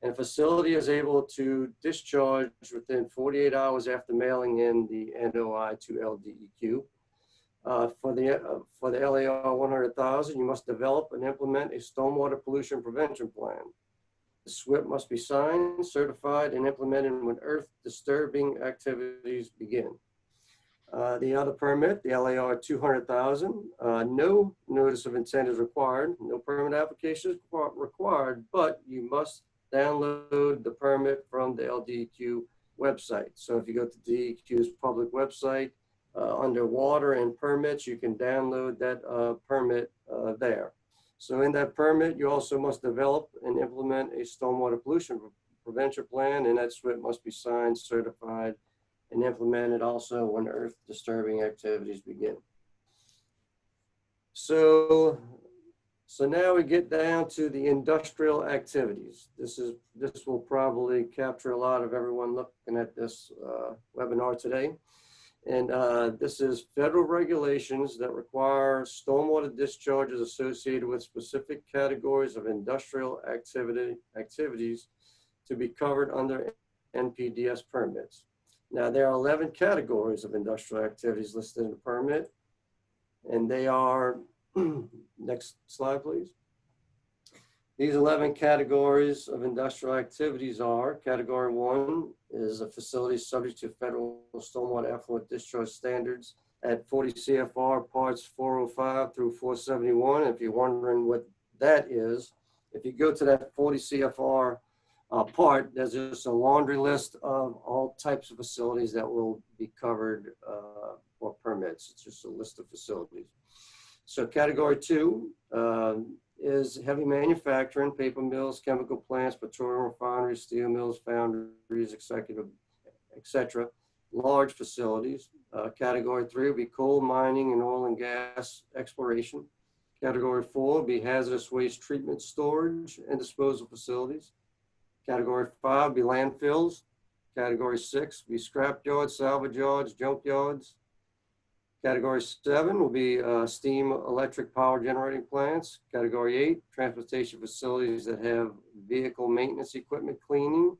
And the facility is able to discharge within 48 hours after mailing in the NOI to LDEQ. For the LAR 100,000, you must develop and implement a stormwater pollution prevention plan. The SWIP must be signed, certified, and implemented when earth disturbing activities begin. The other permit, the LAR 200,000, no notice of intent is required, no permit application is required, but you must download the permit from the LDEQ website. So if you go to DEQ's public website, under water and permits, you can download that permit there. So in that permit, you also must develop and implement a stormwater pollution prevention plan, and that SWIP must be signed, certified, and implemented also when earth disturbing activities begin. So now we get down to the industrial activities. This will probably capture a lot of everyone looking at this webinar today. And this is federal regulations that require stormwater discharges associated with specific categories of industrial activities to be covered under NPDES permits. Now, there are 11 categories of industrial activities listed in the permit, and they are, next slide, please. These 11 categories of industrial activities are: category 1 is a facility subject to federal stormwater effluent discharge standards at 40 CFR parts 405 through 471. If you're wondering what that is, if you go to that 40 CFR part, there's just a laundry list of all types of facilities that will be covered for permits. It's just a list of facilities. So category 2 is heavy manufacturing, paper mills, chemical plants, petroleum refineries, steel mills, foundries, etc. Large facilities. Category 3 will be coal mining and oil and gas exploration. Category 4 will be hazardous waste treatment, storage, and disposal facilities. Category 5 will be landfills. Category 6 will be scrap yards, salvage yards, junk yards. Category 7 will be steam electric power generating plants. Category 8, transportation facilities that have vehicle maintenance equipment cleaning.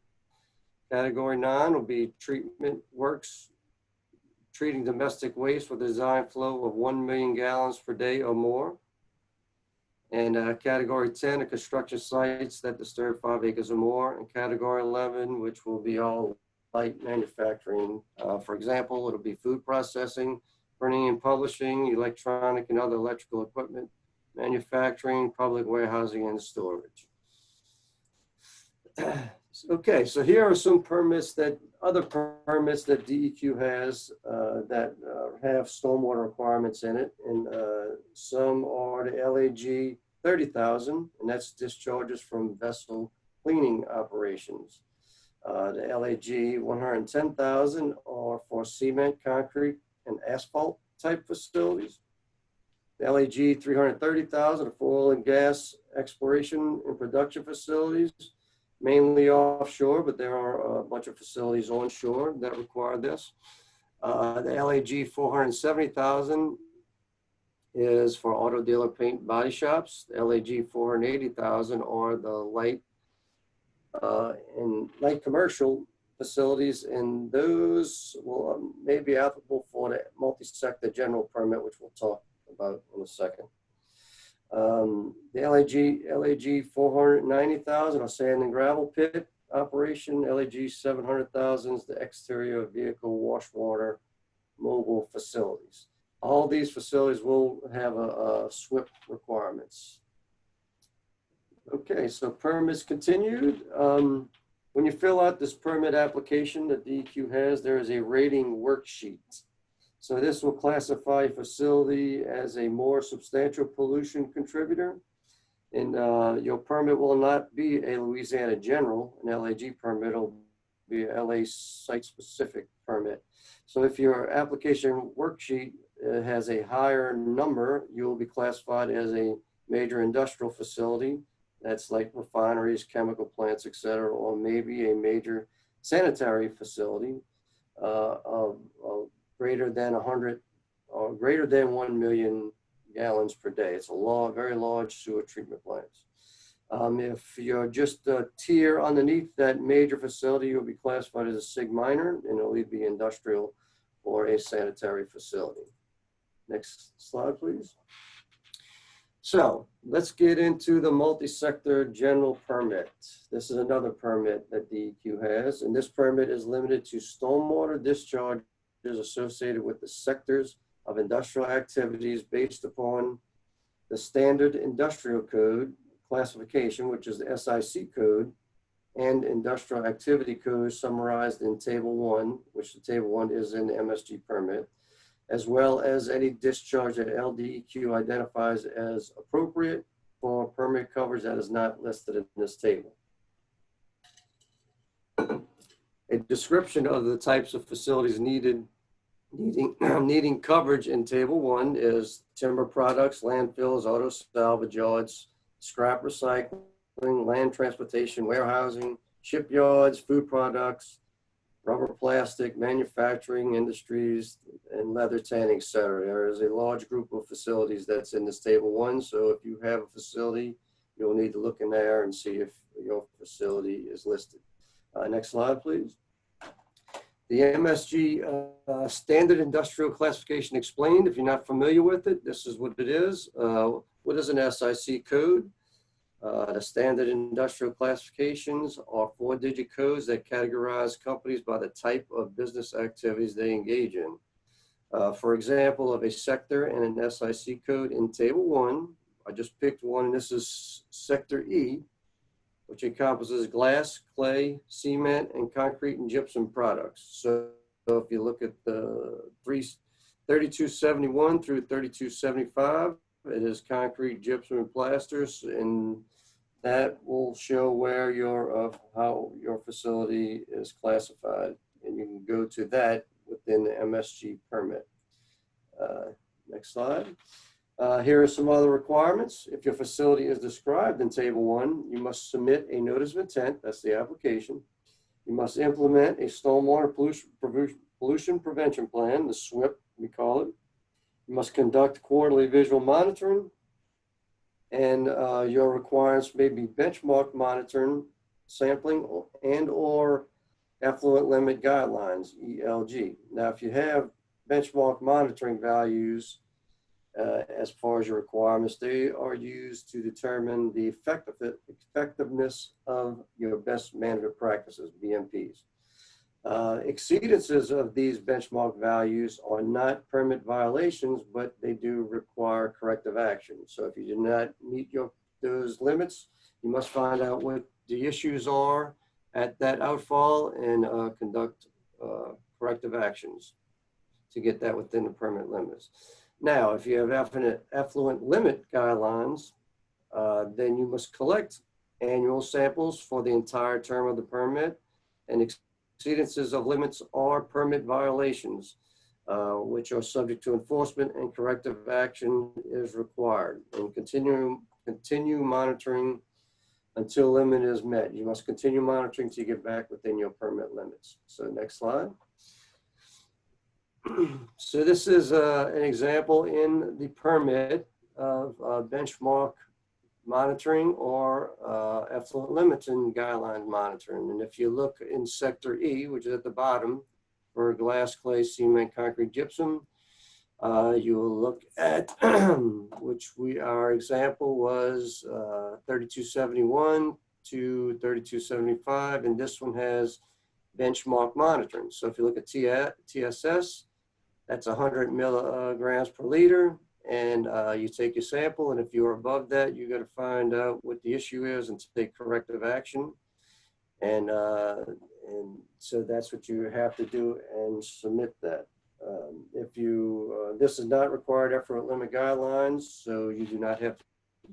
Category 9 will be treatment works, treating domestic waste with a design flow of 1 million gallons per day or more. And category 10 are construction sites that disturb 5 acres or more. And category 11, which will be all light manufacturing. For example, it'll be food processing, printing and publishing, electronic and other electrical equipment, manufacturing, public warehousing, and storage. Okay, so here are some permits other permits that DEQ has that have stormwater requirements in it. And some are the LAG 30,000, and that's discharges from vessel cleaning operations. The LAG 110,000 are for cement, concrete, and asphalt type facilities. The LAG 330,000 are for oil and gas exploration and production facilities, mainly offshore, but there are a bunch of facilities onshore that require this. The LAG 470,000 is for auto dealer paint body shops. The LAG 480,000 are the light and light commercial facilities, and those will may be applicable for the multi-sector general permit, which we'll talk about in a second. The LAG 490,000, a sand and gravel pit operation. LAG 700,000 is the exterior vehicle wash water mobile facilities. All these facilities will have a SWIP requirements. Okay, so permits continued. When you fill out this permit application that DEQ has, there is a rating worksheet. So this will classify a facility as a more substantial pollution contributor. And your permit will not be a Louisiana general, an LAG permit, it'll be a LA site-specific permit. So if your application worksheet has a higher number, you will be classified as a major industrial facility. That's like refineries, chemical plants, et cetera, or maybe a major sanitary facility of greater than 100 or greater than 1 million gallons per day. It's a very large sewer treatment plants. If you're just a tier underneath that major facility, you'll be classified as a SIG minor, and it'll either be industrial or a sanitary facility. Next slide, please. So let's get into the multi-sector general permit. This is another permit that DEQ has, and this permit is limited to stormwater discharges associated with the sectors of industrial activities based upon the standard industrial code classification, which is the SIC code, and industrial activity code summarized in table 1, which the table 1 is in the MSG permit, as well as any discharge that LDEQ identifies as appropriate for permit coverage that is not listed in this table. A description of the types of facilities needing coverage in table 1 is timber products, landfills, auto salvage yards, scrap recycling, land transportation, warehousing, shipyards, food products, rubber, plastic, manufacturing industries, and leather tanning, et cetera. There is a large group of facilities that's in this table 1. So if you have a facility, you'll need to look in there and see if your facility is listed. Next slide, please. The MSG standard industrial classification explained. If you're not familiar with it, this is what it is. What is an SIC code? The standard industrial classifications are 4-digit codes that categorize companies by the type of business activities they engage in. For example, of a sector and an SIC code in table 1, I just picked one, and this is sector E, which encompasses glass, clay, cement, and concrete and gypsum products. So if you look at the 3271 through 3275, it is concrete, gypsum, and plasters, and that will show where how your facility is classified, and you can go to that within the MSG permit. Next slide. Here are some other requirements. If your facility is described in table 1, you must submit a notice of intent. That's the application. You must implement a stormwater pollution prevention plan, the SWIP we call it. You must conduct quarterly visual monitoring, and your requirements may be benchmark monitoring, sampling, and or effluent limit guidelines, ELG. Now, if you have benchmark monitoring values as far as your requirements, they are used to determine the effectiveness of your best management practices, BMPs. Exceedances of these benchmark values are not permit violations, but they do require corrective action. So if you do not meet those limits, you must find out what the issues are at that outfall and conduct corrective actions to get that within the permit limits. Now, if you have effluent limit guidelines, then you must collect annual samples for the entire term of the permit, and exceedances of limits are permit violations, which are subject to enforcement, and corrective action is required. And continue monitoring until limit is met. You must continue monitoring till you get back within your permit limits. So next slide. So this is an example in the permit of benchmark monitoring or effluent limits and guideline monitoring. And if you look in sector E, which is at the bottom, for glass, clay, cement, concrete, gypsum, You will look at, our example was 3271 to 3275, and this one has benchmark monitoring. So if you look at TSS, that's 100 milligrams per liter, and you take your sample, and if you're above that, you got to find out what the issue is and take corrective action. And so that's what you have to do and submit that. If you, this is not required effort limit guidelines, so you do not have to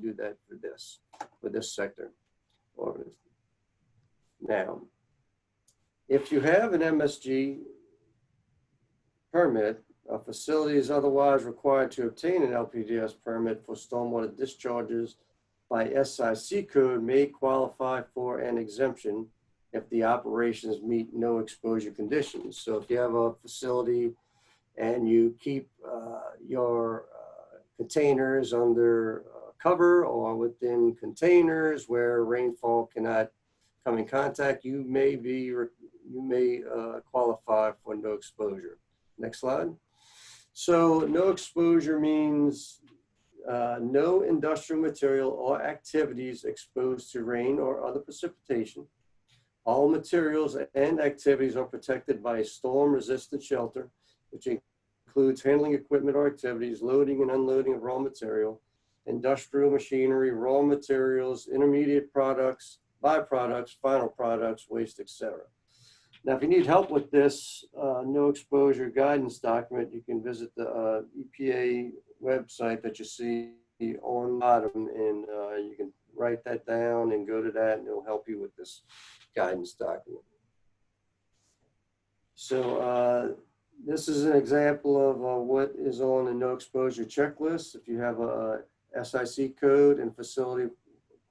do that for this sector. Now, if you have an MSG permit, a facility is otherwise required to obtain an LPDS permit for stormwater discharges by SIC code may qualify for an exemption if the operations meet no exposure conditions. So if you have a facility and you keep your containers under cover or within containers where rainfall cannot come in contact, you may qualify for no exposure. Next slide. So no exposure means no industrial material or activities exposed to rain or other precipitation. All materials and activities are protected by a storm-resistant shelter, which includes handling equipment or activities, loading and unloading of raw material, industrial machinery, raw materials, intermediate products, byproducts, final products, waste, etc. Now, if you need help with this no exposure guidance document, you can visit the EPA website that you see on the bottom, and you can write that down and go to that, and it'll help you with this guidance document. So this is an example of what is on the no exposure checklist. If you have a SIC code and facility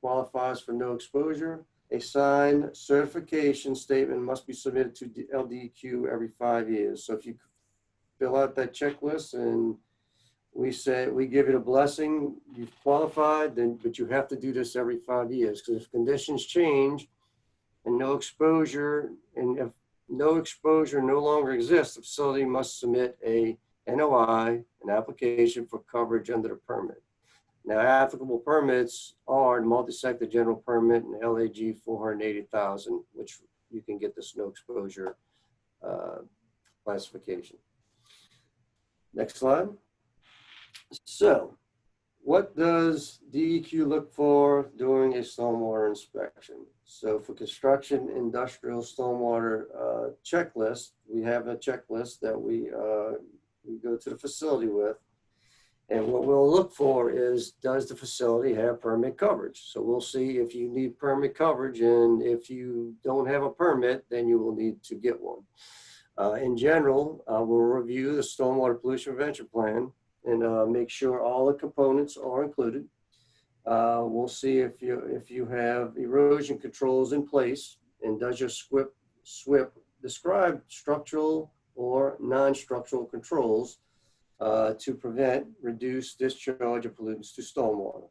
qualifies for no exposure, a signed certification statement must be submitted to LDEQ every 5 years. So if you fill out that checklist and we give it a blessing, you've qualified, but you have to do this every 5 years, because if conditions change and no exposure, and if no exposure no longer exists, the facility must submit a NOI, an application for coverage under the permit. Now, applicable permits are the multi-sector general permit and LAG 480,000, which you can get this no exposure classification. Next slide. So, what does DEQ look for during a stormwater inspection? So, for construction industrial stormwater checklist, we have a checklist that we go to the facility with. And what we'll look for is, does the facility have permit coverage? So we'll see if you need permit coverage, and if you don't have a permit, then you will need to get one. In general, we'll review the stormwater pollution prevention plan and make sure all the components are included. We'll see if you have erosion controls in place, and does your SWIP describe structural or non-structural controls to prevent, reduce discharge of pollutants to stormwater.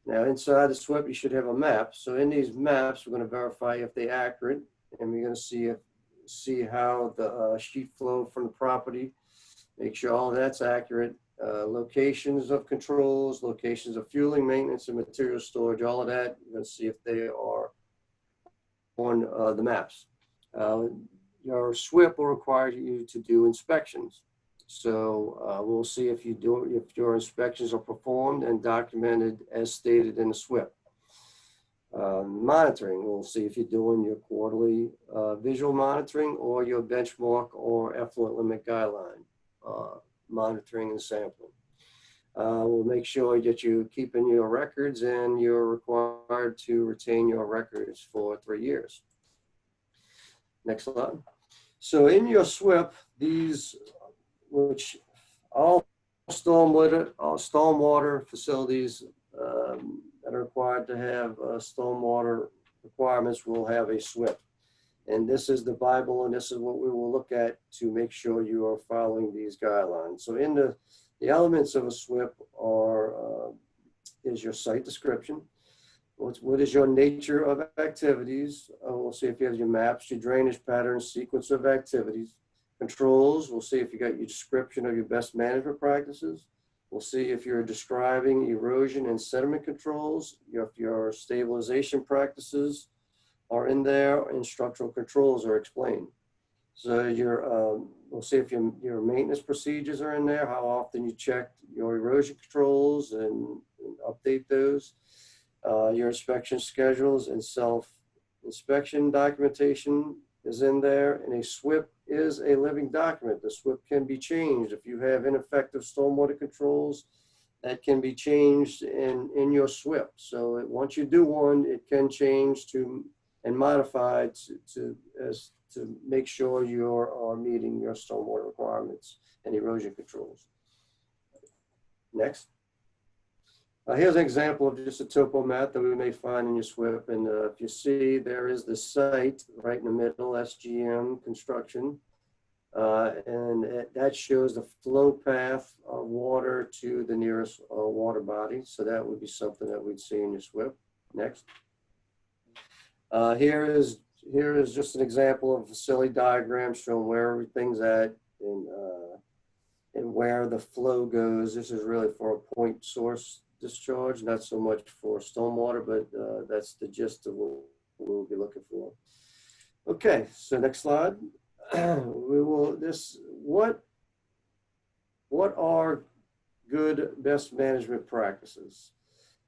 Now, inside the SWIP, you should have a map. So in these maps, we're going to verify if they're accurate, and we're going to see how the sheet flow from the property, make sure all that's accurate. Locations of controls, locations of fueling, maintenance, and material storage, all of that, we're going to see if they are on the maps. Your SWIP will require you to do inspections. So we'll see if your inspections are performed and documented as stated in the SWIP. Monitoring, we'll see if you're doing your quarterly visual monitoring or your benchmark or effluent limit guideline monitoring and sampling. We'll make sure that you're keeping your records, and you're required to retain your records for 3 years. Next slide. So in your SWIP, these, which all stormwater facilities that are required to have stormwater requirements will have a SWIP. And this is the Bible, and this is what we will look at to make sure you are following these guidelines. So in the elements of a SWIP are, is your site description. What is your nature of activities? We'll see if you have your maps, your drainage patterns, sequence of activities. controls. We'll see if you got your description of your best management practices. We'll see if you're describing erosion and sediment controls, if your stabilization practices are in there and structural controls are explained. So we'll see if your maintenance procedures are in there, how often you check your erosion controls and update those, your inspection schedules and self-inspection documentation is in there, and a SWIP is a living document. The SWIP can be changed. If you have ineffective stormwater controls, that can be changed in your SWIP. So once you do one, it can change and modify to make sure you are meeting your stormwater requirements and erosion controls. Next. Here's an example of just a topo map that we may find in your SWIP. And if you see, there is the site right in the middle, SGM construction. And that shows the flow path of water to the nearest water body. So that would be something that we'd see in your SWIP. Next. Here is just an example of a facility diagram showing where everything's at and where the flow goes. This is really for a point source discharge, not so much for stormwater, but that's the gist of what we'll be looking for. Okay, so next slide. What are good best management practices?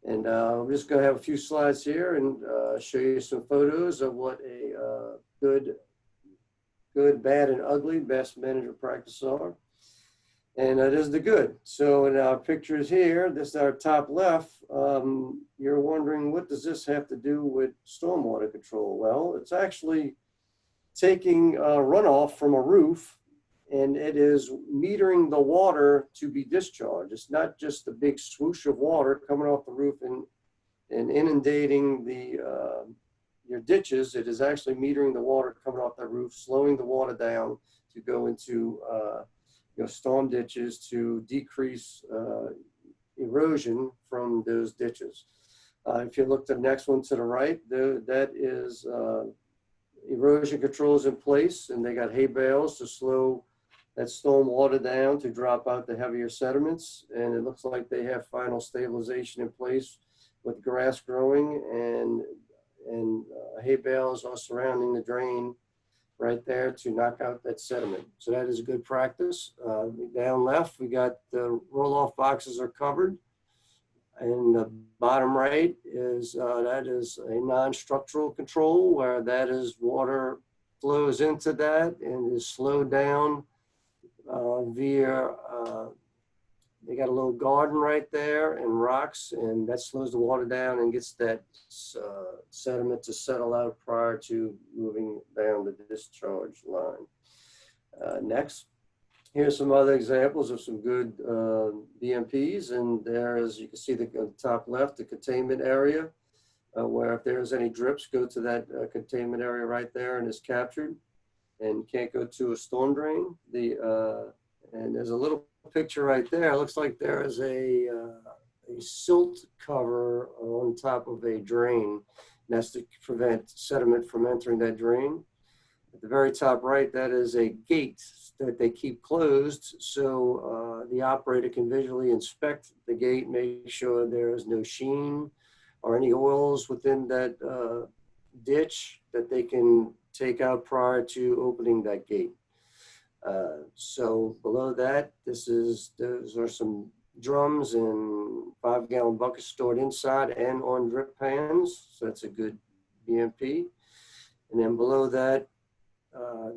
And I'm just going to have a few slides here and show you some photos of what a good, bad, and ugly best management practices are. And that is the good. So in our pictures here, this is our top left. You're wondering, what does this have to do with stormwater control? Well, it's actually taking runoff from a roof, and it is metering the water to be discharged. It's not just a big swoosh of water coming off the roof and inundating your ditches. It is actually metering the water coming off that roof, slowing the water down to go into storm ditches to decrease erosion from those ditches. If you look to the next one to the right, that is erosion controls in place, and they got hay bales to slow that storm water down to drop out the heavier sediments. And it looks like they have final stabilization in place with grass growing, and hay bales are surrounding the drain right there to knock out that sediment. So that is a good practice. Down left, we got the roll-off boxes are covered. And the bottom right is, that is a non-structural control, where that is water flows into that and is slowed down via, they got a little garden right there and rocks, and that slows the water down and gets that sediment to settle out prior to moving down the discharge line. Next. Here's some other examples of some good BMPs, and there is, you can see the top left, the containment area, where if there's any drips, go to that containment area right there and is captured, and can't go to a storm drain. And there's a little picture right there. It looks like there is a silt cover on top of a drain, and that's to prevent sediment from entering that drain. At the very top right, that is a gate that they keep closed, so the operator can visually inspect the gate, make sure there is no sheen or any oils within that ditch that they can take out prior to opening that gate. So below that, those are some drums and 5-gallon buckets stored inside and on drip pans. So that's a good BMP. And then below that,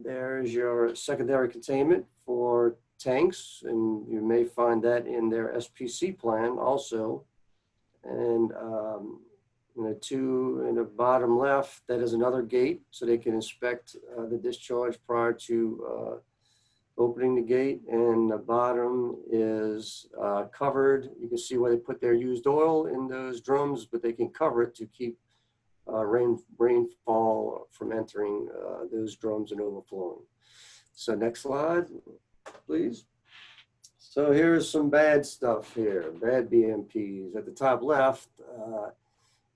there's your secondary containment for tanks, and you may find that in their SPC plan also. And in the bottom left, that is another gate, so they can inspect the discharge prior to opening the gate. And the bottom is covered. You can see where they put their used oil in those drums, but they can cover it to keep rainfall from entering those drums and overflowing. So next slide, please. So here's some bad stuff here, bad BMPs. At the top left,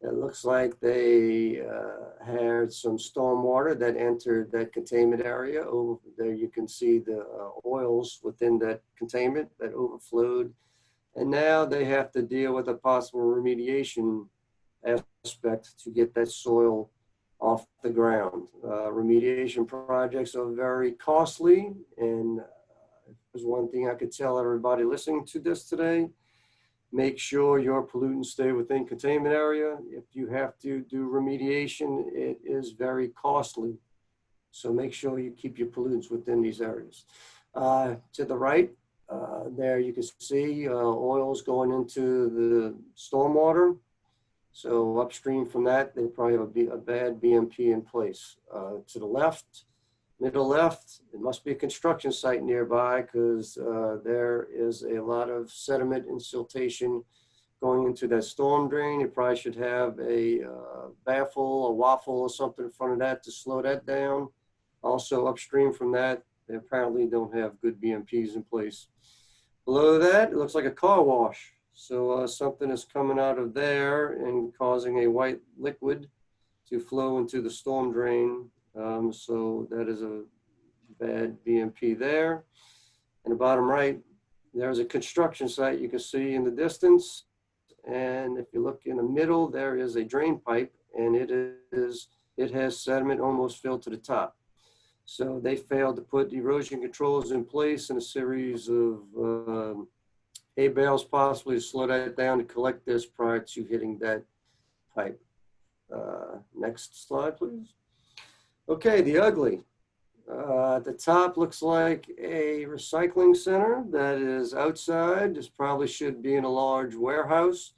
It looks like they had some stormwater that entered that containment area. Over there you can see the oils within that containment that overflowed. And now they have to deal with a possible remediation aspect to get that soil off the ground. Remediation projects are very costly, and there's one thing I could tell everybody listening to this today: make sure your pollutants stay within containment area. If you have to do remediation, it is very costly. So make sure you keep your pollutants within these areas. To the right, there you can see oils going into the stormwater. So upstream from that, they probably have a bad BMP in place. To the left, middle left, it must be a construction site nearby, because there is a lot of sediment and siltation going into that storm drain. You probably should have a baffle, a waffle or something in front of that to slow that down. Also upstream from that, they apparently don't have good BMPs in place. Below that, it looks like a car wash. So something is coming out of there and causing a white liquid to flow into the storm drain. So that is a bad BMP there. In the bottom right, there's a construction site you can see in the distance. And if you look in the middle, there is a drain pipe, and it has sediment almost filled to the top. So they failed to put erosion controls in place and a series of hay bales possibly to slow that down to collect this prior to hitting that pipe. Next slide, please. Okay, the ugly. At the top looks like a recycling center that is outside. This probably should be in a large warehouse.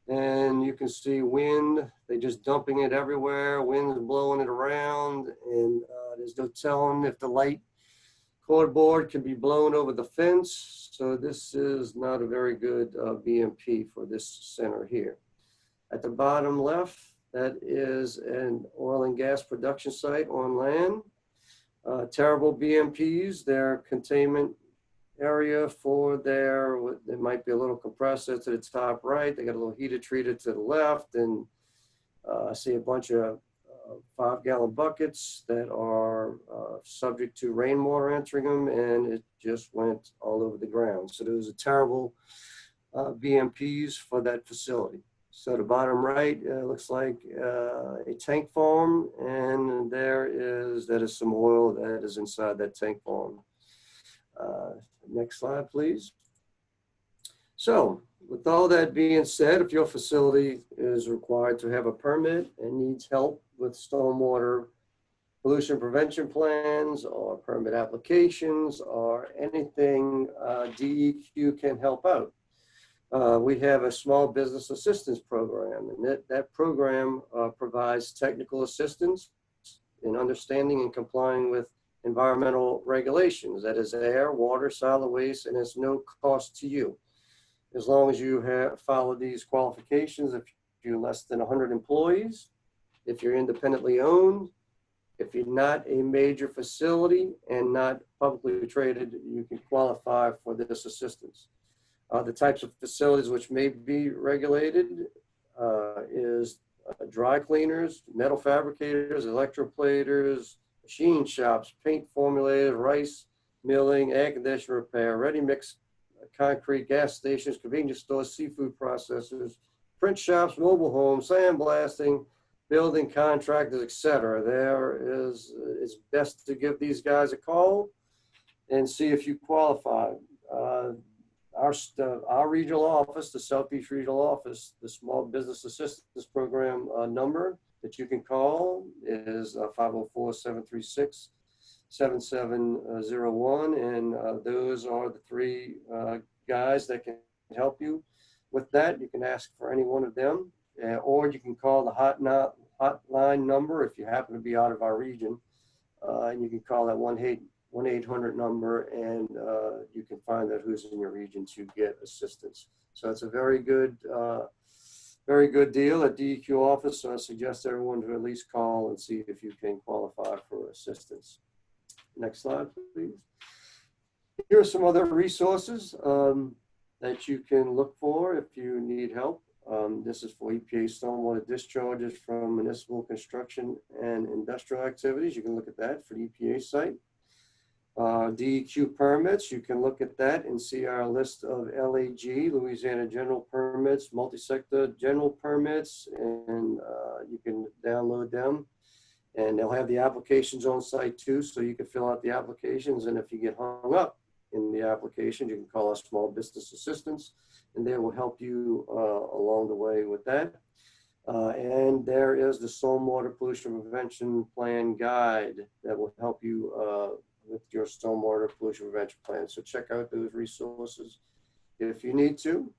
And you can see wind, they just dumping it everywhere. Wind is blowing it around, and there's no telling if the light cordboard can be blown over the fence. So this is not a very good BMP for this center here. At the bottom left, that is an oil and gas production site on land. Terrible BMPs, their containment area for there might be a little compressor to the top right. They got a little heater treated to the left, and I see a bunch of 5-gallon buckets that are subject to rainwater entering them, and it just went all over the ground. So there was a terrible BMPs for that facility. So the bottom right looks like a tank farm, and that is some oil that is inside that tank farm. Next slide, please. So with all that being said, if your facility is required to have a permit and needs help with stormwater pollution prevention plans or permit applications or anything, DEQ can help out. We have a small business assistance program, and that program provides technical assistance in understanding and complying with environmental regulations. That is air, water, solid waste, and it's no cost to you. As long as you have followed these qualifications, if you're less than 100 employees, if you're independently owned, if you're not a major facility and not publicly traded, you can qualify for this assistance. The types of facilities which may be regulated is dry cleaners, metal fabricators, electroplaters, machine shops, paint formulators, rice milling, air conditioner repair, ready mix concrete, gas stations, convenience stores, seafood processors, print shops, mobile homes, sandblasting, building contractors, etc. It's best to give these guys a call and see if you qualify. Our regional office, the Southeast Regional Office, the Small Business Assistance Program number that you can call is 504-736-7701. And those are the three guys that can help you with that. You can ask for any one of them, or you can call the hotline number if you happen to be out of our region. And you can call that 1-800 number, and you can find out who's in your region to get assistance. So it's a very good deal at DEQ office. So I suggest everyone to at least call and see if you can qualify for assistance. Next slide, please. Here are some other resources that you can look for if you need help. This is for EPA stormwater discharges from municipal construction and industrial activities. You can look at that for the EPA site. DEQ permits, you can look at that and see our list of LAG, Louisiana General Permits, multi-sector general permits, and you can download them. And they'll have the applications on site too, so you can fill out the applications. And if you get hung up in the application, you can call our small business assistants, and they will help you along the way with that. And there is the Stormwater Pollution Prevention Plan Guide that will help you with your stormwater pollution prevention plan. So check out those resources if you need to.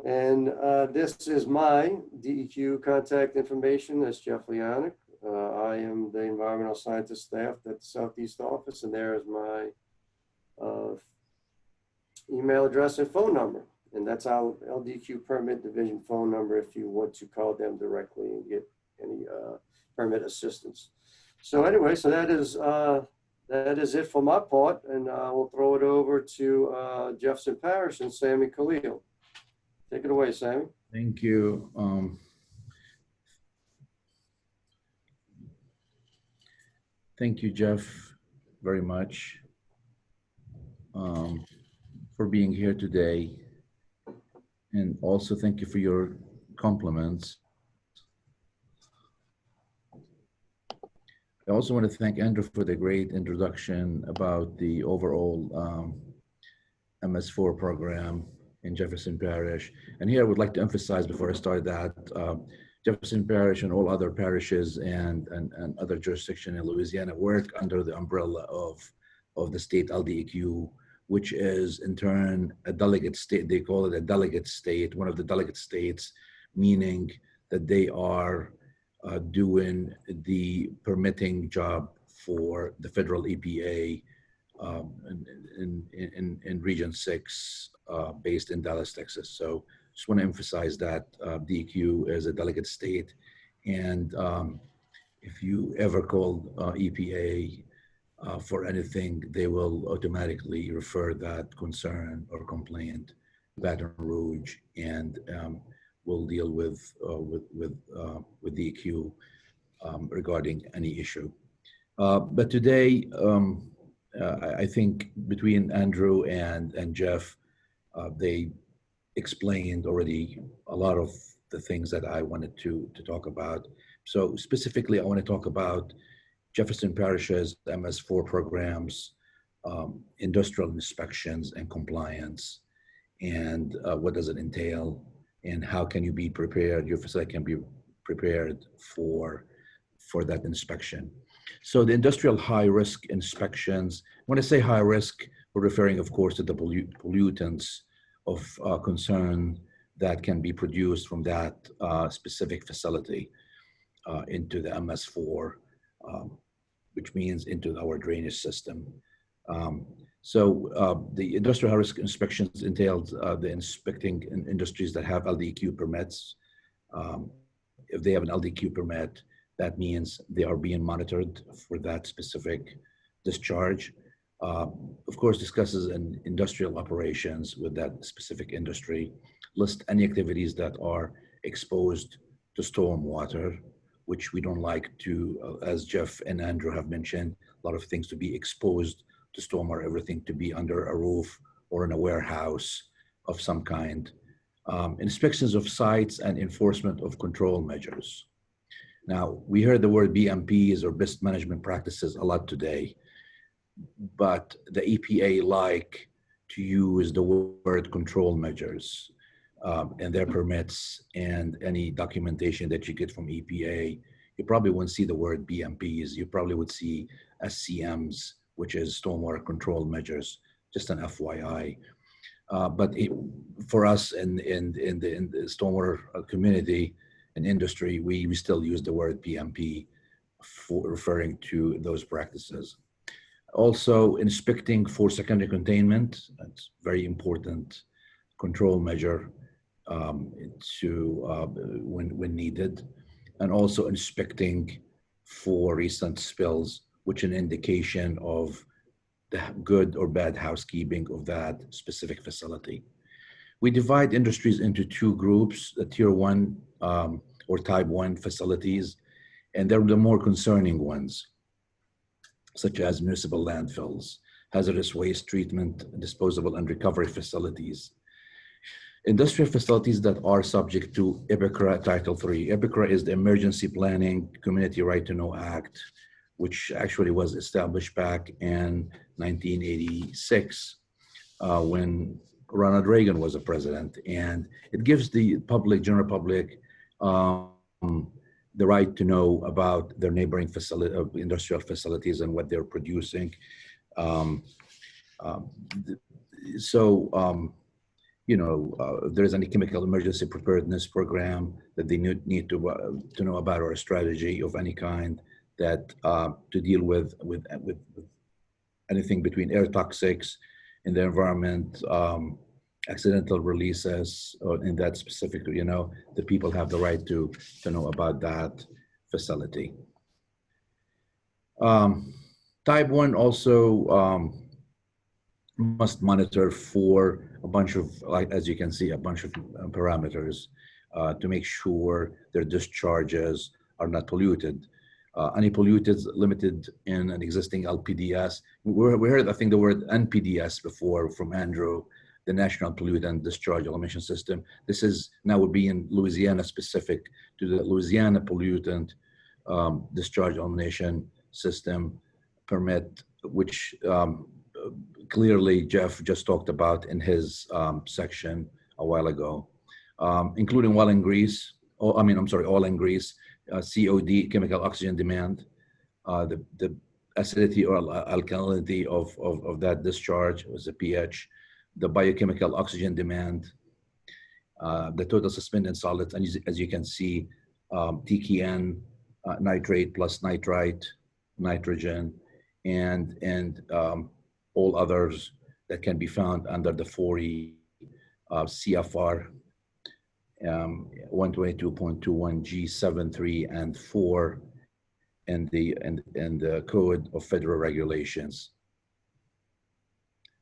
And this is my DEQ contact information. That's Jeff Leonic. I am the environmental scientist staff at the Southeast office, and there is my email address and phone number. And that's our LDQ permit division phone number if you want to call them directly and get any permit assistance. So anyway, so that is it for my part, and we'll throw it over to Jefferson Parish and Sammy Khalil. Take it away, Sammy. Thank you. Thank you, Jeff, very much for being here today. And also thank you for your compliments. I also want to thank Andrew for the great introduction about the overall MS4 program in Jefferson Parish. And here I would like to emphasize before I start that Jefferson Parish and all other parishes and other jurisdictions in Louisiana work under the umbrella of the state LDEQ, which is in turn a delegate state. They call it a delegate state, one of the delegate states, meaning that they are doing the permitting job for the federal EPA in Region 6, based in Dallas, Texas. So just want to emphasize that DEQ is a delegate state. And if you ever call EPA for anything, they will automatically refer that concern or complaint Baton Rouge, and we'll deal with DEQ regarding any issue. But today, I think between Andrew and Jeff, they explained already a lot of the things that I wanted to talk about. So specifically, I want to talk about Jefferson Parish's MS4 programs, industrial inspections and compliance, and what does it entail, and how can you be prepared, your facility can be prepared for that inspection. So the industrial high risk inspections, when I say high risk, we're referring of course to the pollutants of concern that can be produced from that specific facility into the MS4, which means into our drainage system. So the industrial high risk inspections entailed the inspecting in industries that have LDEQ permits. If they have an LDEQ permit, that means they are being monitored for that specific discharge. Of course, discusses an industrial operations with that specific industry, list any activities that are exposed to stormwater, which we don't like to, as Jeff and Andrew have mentioned, a lot of things to be exposed to stormwater, everything to be under a roof or in a warehouse of some kind. Inspections of sites and enforcement of control measures. Now, we heard the word BMPs or best management practices a lot today, but the EPA like to use the word control measures in their permits and any documentation that you get from EPA. You probably wouldn't see the word BMPs. You probably would see SCMs, which is stormwater control measures, just an FYI. But for us in the stormwater community and industry, we still use the word BMP for referring to those practices. Also, inspecting for secondary containment, that's very important control measure when needed. And also inspecting for recent spills, which is an indication of the good or bad housekeeping of that specific facility. We divide industries into two groups, the tier one or type one facilities, and they're the more concerning ones, such as municipal landfills, hazardous waste treatment, disposable and recovery facilities. Industrial facilities that are subject to EPICRA Title III. EPICRA is the Emergency Planning Community Right to Know Act, which actually was established back in 1986 when Ronald Reagan was a president. And it gives the public, general public, the right to know about their neighboring industrial facilities and what they're producing. If there's any chemical emergency preparedness program that they need to know about, or a strategy of any kind that to deal with anything between air toxics in the environment, accidental releases in that specific, the people have the right to know about that facility. Type 1 also must monitor for a bunch of, like, as you can see, a bunch of parameters to make sure their discharges are not polluted. Any pollutants limited in an existing LPDS. We heard, I think, the word NPDS before from Andrew, the National Pollutant Discharge Elimination System. This is now would be in Louisiana specific to the Louisiana Pollutant Discharge Elimination System permit, which clearly Jeff just talked about in his section a while ago, including oil and grease, COD, chemical oxygen demand, the acidity or alkalinity of that discharge was the pH, the biochemical oxygen demand, the total suspended solids, and as you can see, TKN, nitrate plus nitrite, nitrogen, and all others that can be found under the 40 CFR 122.21 G73 and 4 and the Code of Federal Regulations.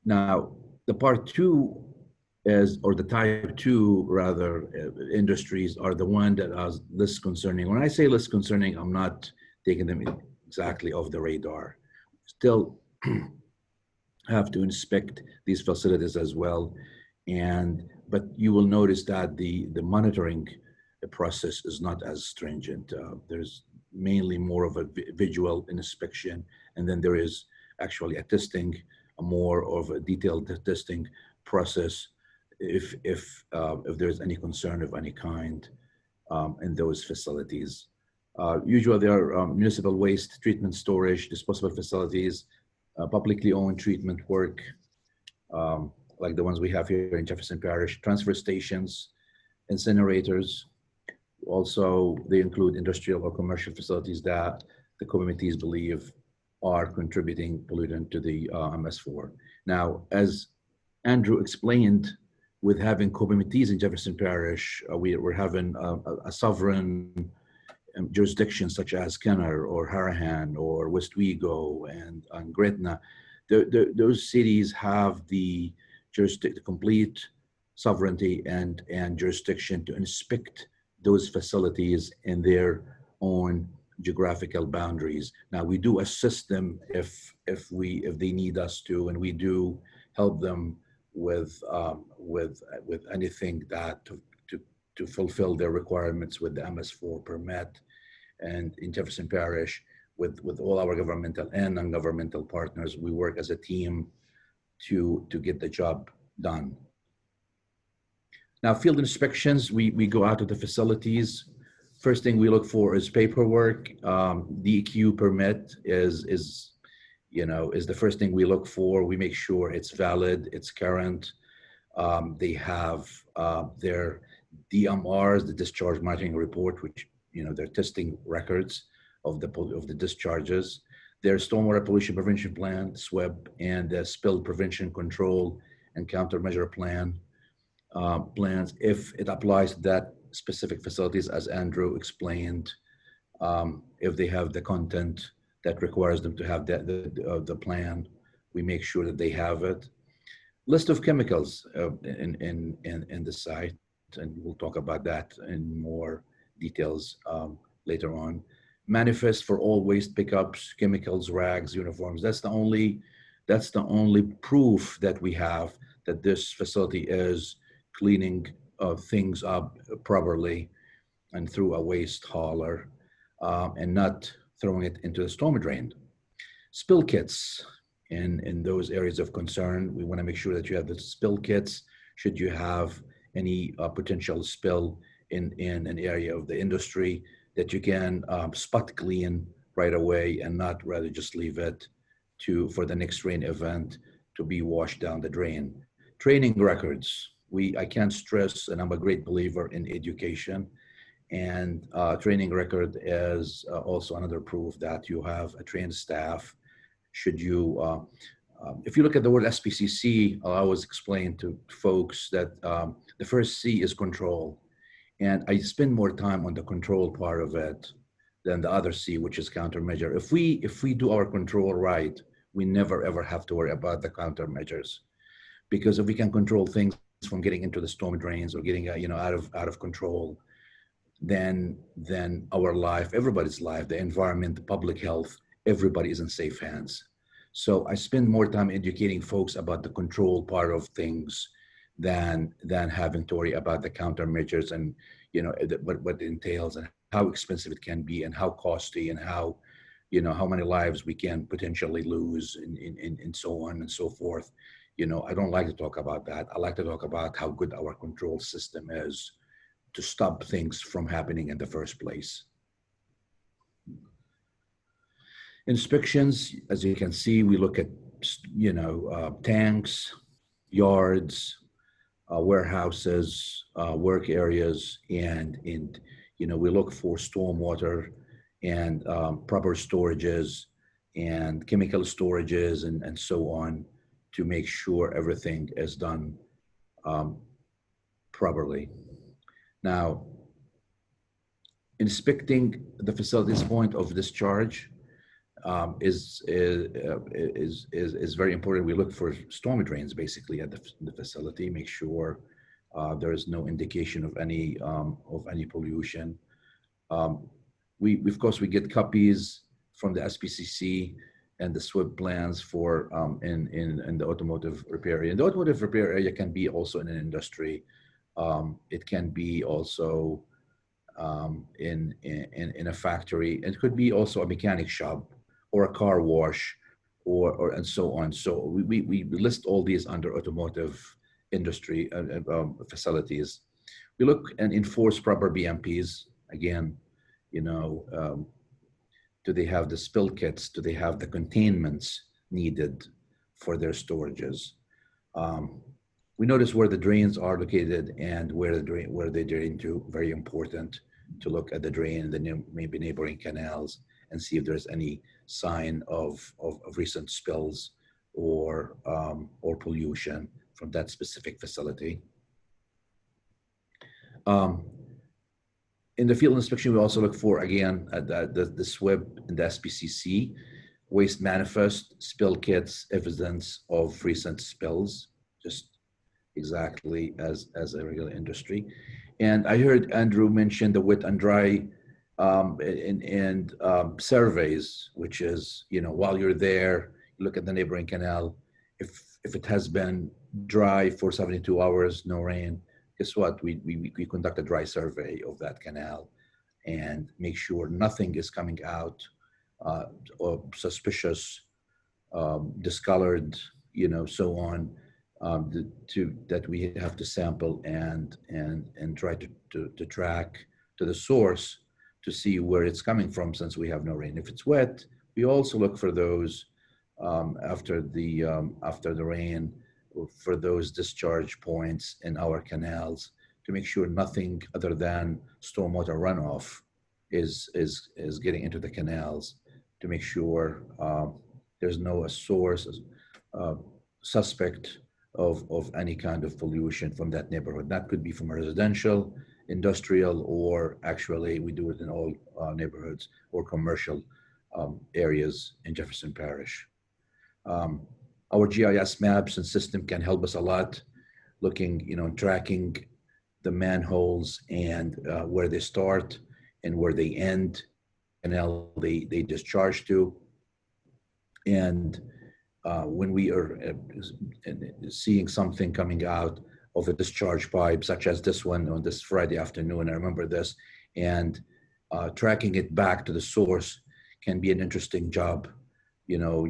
Now, the part 2 is, or the type 2 rather, industries are the one that are less concerning. When I say less concerning, I'm not taking them exactly off the radar. Still have to inspect these facilities as well. But you will notice that the monitoring process is not as stringent. There's mainly more of a visual inspection, and then there is actually a testing, more of a detailed testing process if there's any concern of any kind in those facilities. Usually there are municipal waste treatment, storage, disposable facilities, publicly owned treatment work, like the ones we have here in Jefferson Parish, transfer stations, incinerators. Also, they include industrial or commercial facilities that the committees believe are contributing pollutant to the MS4. Now, as Andrew explained, with having committees in Jefferson Parish, we're having a sovereign jurisdiction such as Kenner or Harahan or Westwego and Gretna. Those cities have the complete sovereignty and jurisdiction to inspect those facilities in their own geographical boundaries. Now, we do assist them if they need us to, and we do help them with anything that to fulfill their requirements with the MS4 permit. And in Jefferson Parish, with all our governmental and non-governmental partners, we work as a team to get the job done. Now, field inspections, we go out to the facilities. First thing we look for is paperwork. DEQ permit is the first thing we look for. We make sure it's valid, it's current. They have their DMRs, the discharge monitoring report, which they're testing records of the discharges. Their stormwater pollution prevention plan, SWIP, and the spill prevention control and countermeasure plans, if it applies to that specific facilities, as Andrew explained, if they have the content that requires them to have the plan, we make sure that they have it. List of chemicals in the site, and we'll talk about that in more details later on. Manifest for all waste pickups, chemicals, rags, uniforms. That's the only proof that we have that this facility is cleaning things up properly and through a waste hauler, and not throwing it into the storm drain. Spill kits in those areas of concern. We want to make sure that you have the spill kits should you have any potential spill in an area of the industry, that you can spot clean right away and not rather just leave it for the next rain event to be washed down the drain. Training records. I can't stress, and I'm a great believer in education, and training record is also another proof that you have a trained staff. Should you, if you look at the word SPCC, I always explain to folks that the first C is control. And I spend more time on the control part of it than the other C, which is countermeasure. If we do our control right, we never ever have to worry about the countermeasures, because if we can control things from getting into the storm drains or getting out of control, then our life, everybody's life, the environment, the public health, everybody is in safe hands. So I spend more time educating folks about the control part of things than having to worry about the countermeasures and what it entails and how expensive it can be and how costly and how many lives we can potentially lose and so on and so forth. I don't like to talk about that. I like to talk about how good our control system is to stop things from happening in the first place. Inspections, as you can see, we look at tanks, yards, warehouses, work areas, and we look for stormwater and proper storages and chemical storages and so on to make sure everything is done properly. Now, inspecting the facility's point of discharge is very important. We look for storm drains basically at the facility, make sure there is no indication of any pollution. Of course we get copies from the SPCC and the SWIP plans for in the automotive repair area. And the automotive repair area can be also in an industry. It can be also in a factory. It could be also a mechanic shop or a car wash or and so on. So we list all these under automotive industry facilities. We look and enforce proper BMPs. Again, do they have the spill kits? Do they have the containments needed for their storages? We notice where the drains are located and where they drain to. Very important to look at the drain, maybe neighboring canals, and see if there's any sign of recent spills or pollution from that specific facility. In the field inspection, we also look for, again, the SWIP and the SPCC, waste manifest, spill kits, evidence of recent spills, just exactly as a regular industry. And I heard Andrew mention the wet and dry and surveys, which is, while you're there, you look at the neighboring canal. If it has been dry for 72 hours, no rain, guess what? We conduct a dry survey of that canal and make sure nothing is coming out or suspicious, discolored, so on, that we have to sample and try to track to the source to see where it's coming from, since we have no rain. If it's wet, we also look for those after the rain, for those discharge points in our canals to make sure nothing other than stormwater runoff is getting into the canals, to make sure there's no source suspect of any kind of pollution from that neighborhood. That could be from a residential, industrial, or actually we do it in all neighborhoods or commercial areas in Jefferson Parish. Our GIS maps and system can help us a lot, looking, tracking the manholes and where they start and where they end, and how they discharge to. And when we are seeing something coming out of a discharge pipe, such as this one on this Friday afternoon, I remember this, and tracking it back to the source can be an interesting job,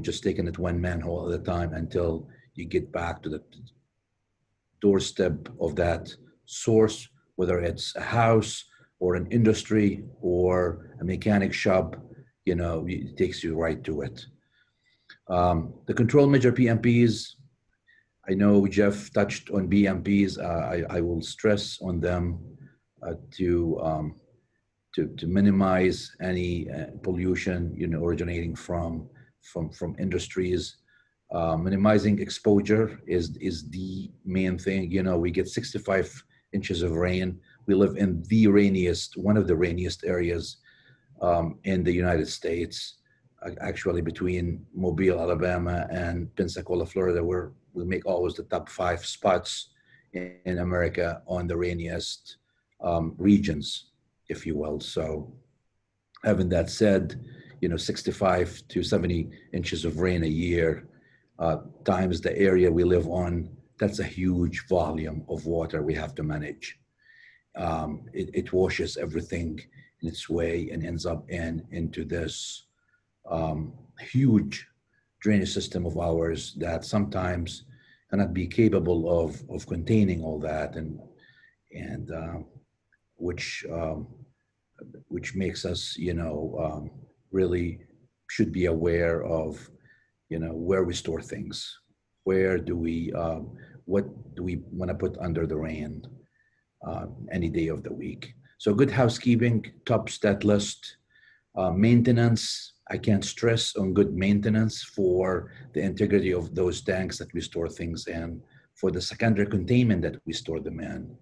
just taking it one manhole at a time until you get back to the doorstep of that source, whether it's a house or an industry or a mechanic shop, it takes you right to it. The control measure PMPs, I know Jeff touched on BMPs. I will stress on them to minimize any pollution, originating from industries. Minimizing exposure is the main thing. We get 65 inches of rain. We live in one of the rainiest areas in the United States. Actually, between Mobile, Alabama, and Pensacola, Florida, we make always the top 5 spots in America on the rainiest regions, if you will. So, having that said, 65 to 70 inches of rain a year times the area we live on, that's a huge volume of water we have to manage. It washes everything in its way and ends up into this huge drainage system of ours that sometimes cannot be capable of containing all that, and which makes us, really should be aware of, where we store things, where do we, what do we want to put under the rain any day of the week. So good housekeeping tops that list. Maintenance, I can't stress on good maintenance for the integrity of those tanks that we store things in, for the secondary containment that we store them in,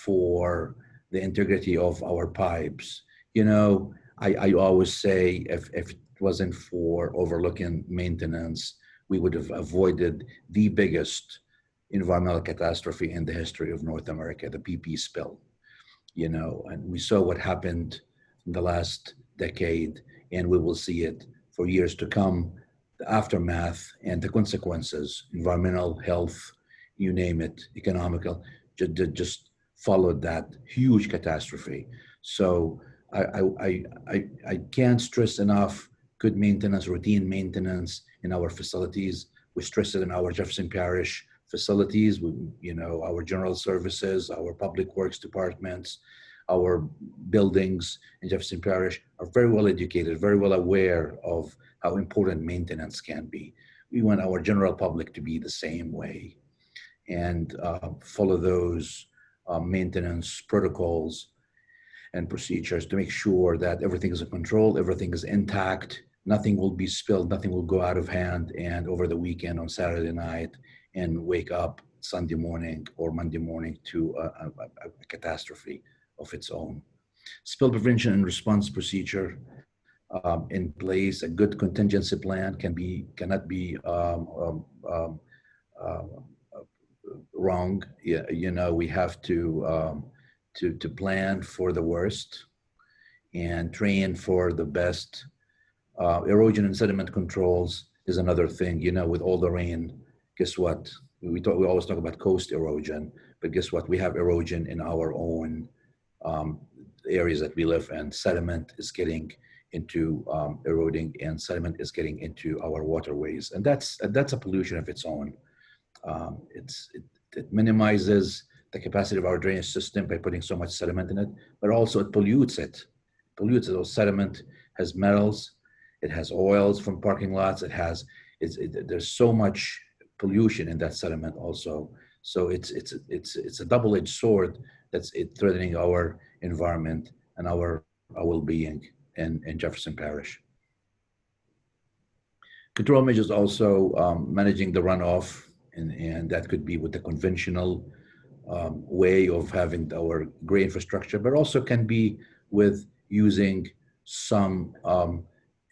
for the integrity of our pipes. I always say if it wasn't for overlooking maintenance, we would have avoided the biggest environmental catastrophe in the history of North America, the PP spill. And we saw what happened in the last decade, and we will see it for years to come, the aftermath and the consequences, environmental, health, you name it, economical, just followed that huge catastrophe. So I can't stress enough good maintenance, routine maintenance in our facilities. We stress it in our Jefferson Parish facilities, our general services, our public works departments, our buildings in Jefferson Parish are very well educated, very well aware of how important maintenance can be. We want our general public to be the same way and follow those maintenance protocols and procedures to make sure that everything is in control, everything is intact, nothing will be spilled, nothing will go out of hand, and over the weekend on Saturday night and wake up Sunday morning or Monday morning to a catastrophe of its own. Spill prevention and response procedure in place. A good contingency plan cannot be wrong. We have to plan for the worst and train for the best. Erosion and sediment controls is another thing. With all the rain, guess what? We always talk about coast erosion, but guess what? We have erosion in our own areas that we live in. Sediment is getting into eroding, and sediment is getting into our waterways, and that's a pollution of its own. It minimizes the capacity of our drainage system by putting so much sediment in it, but also it pollutes it. Those sediment has metals, it has oils from parking lots, there's so much pollution in that sediment also. So it's a double-edged sword that's threatening our environment and our well-being in Jefferson Parish. Control measures also managing the runoff, and that could be with the conventional way of having our gray infrastructure, but also can be with using some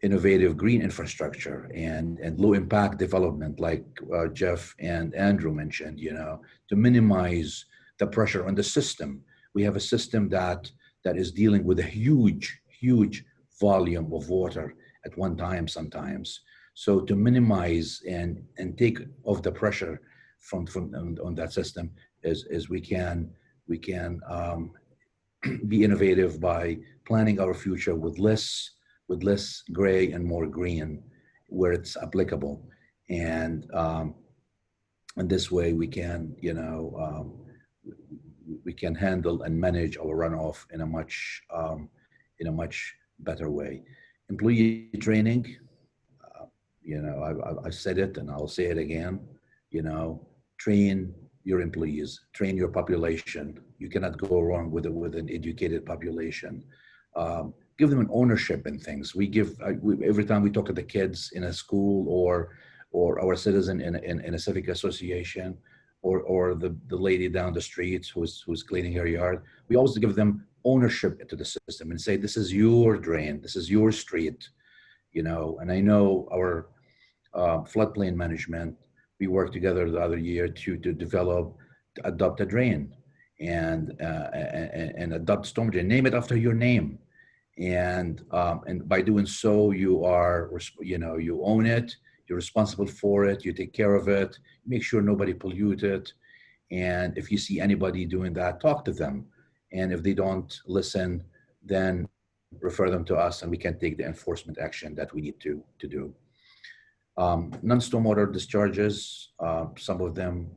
innovative green infrastructure and low impact development, like Jeff and Andrew mentioned, to minimize the pressure on the system. We have a system that is dealing with a huge volume of water at one time sometimes. So to minimize and take off the pressure from on that system is we can be innovative by planning our future with less gray and more green where it's applicable. And this way we can, we can handle and manage our runoff in a much better way. Employee training, I said it and I'll say it again, train your employees, train your population. You cannot go wrong with an educated population. Give them an ownership in things. Every time we talk to the kids in a school or our citizen in a civic association or the lady down the street who's cleaning her yard, we always give them ownership into the system and say, this is your drain, this is your street, and I know our floodplain management, we worked together the other year to adopt a drain and adopt stormwater, name it after your name. And by doing so, you own it, you're responsible for it, you take care of it, make sure nobody pollute it. And if you see anybody doing that, talk to them. And if they don't listen, then refer them to us and we can take the enforcement action that we need to do. Non-stormwater discharges, some of them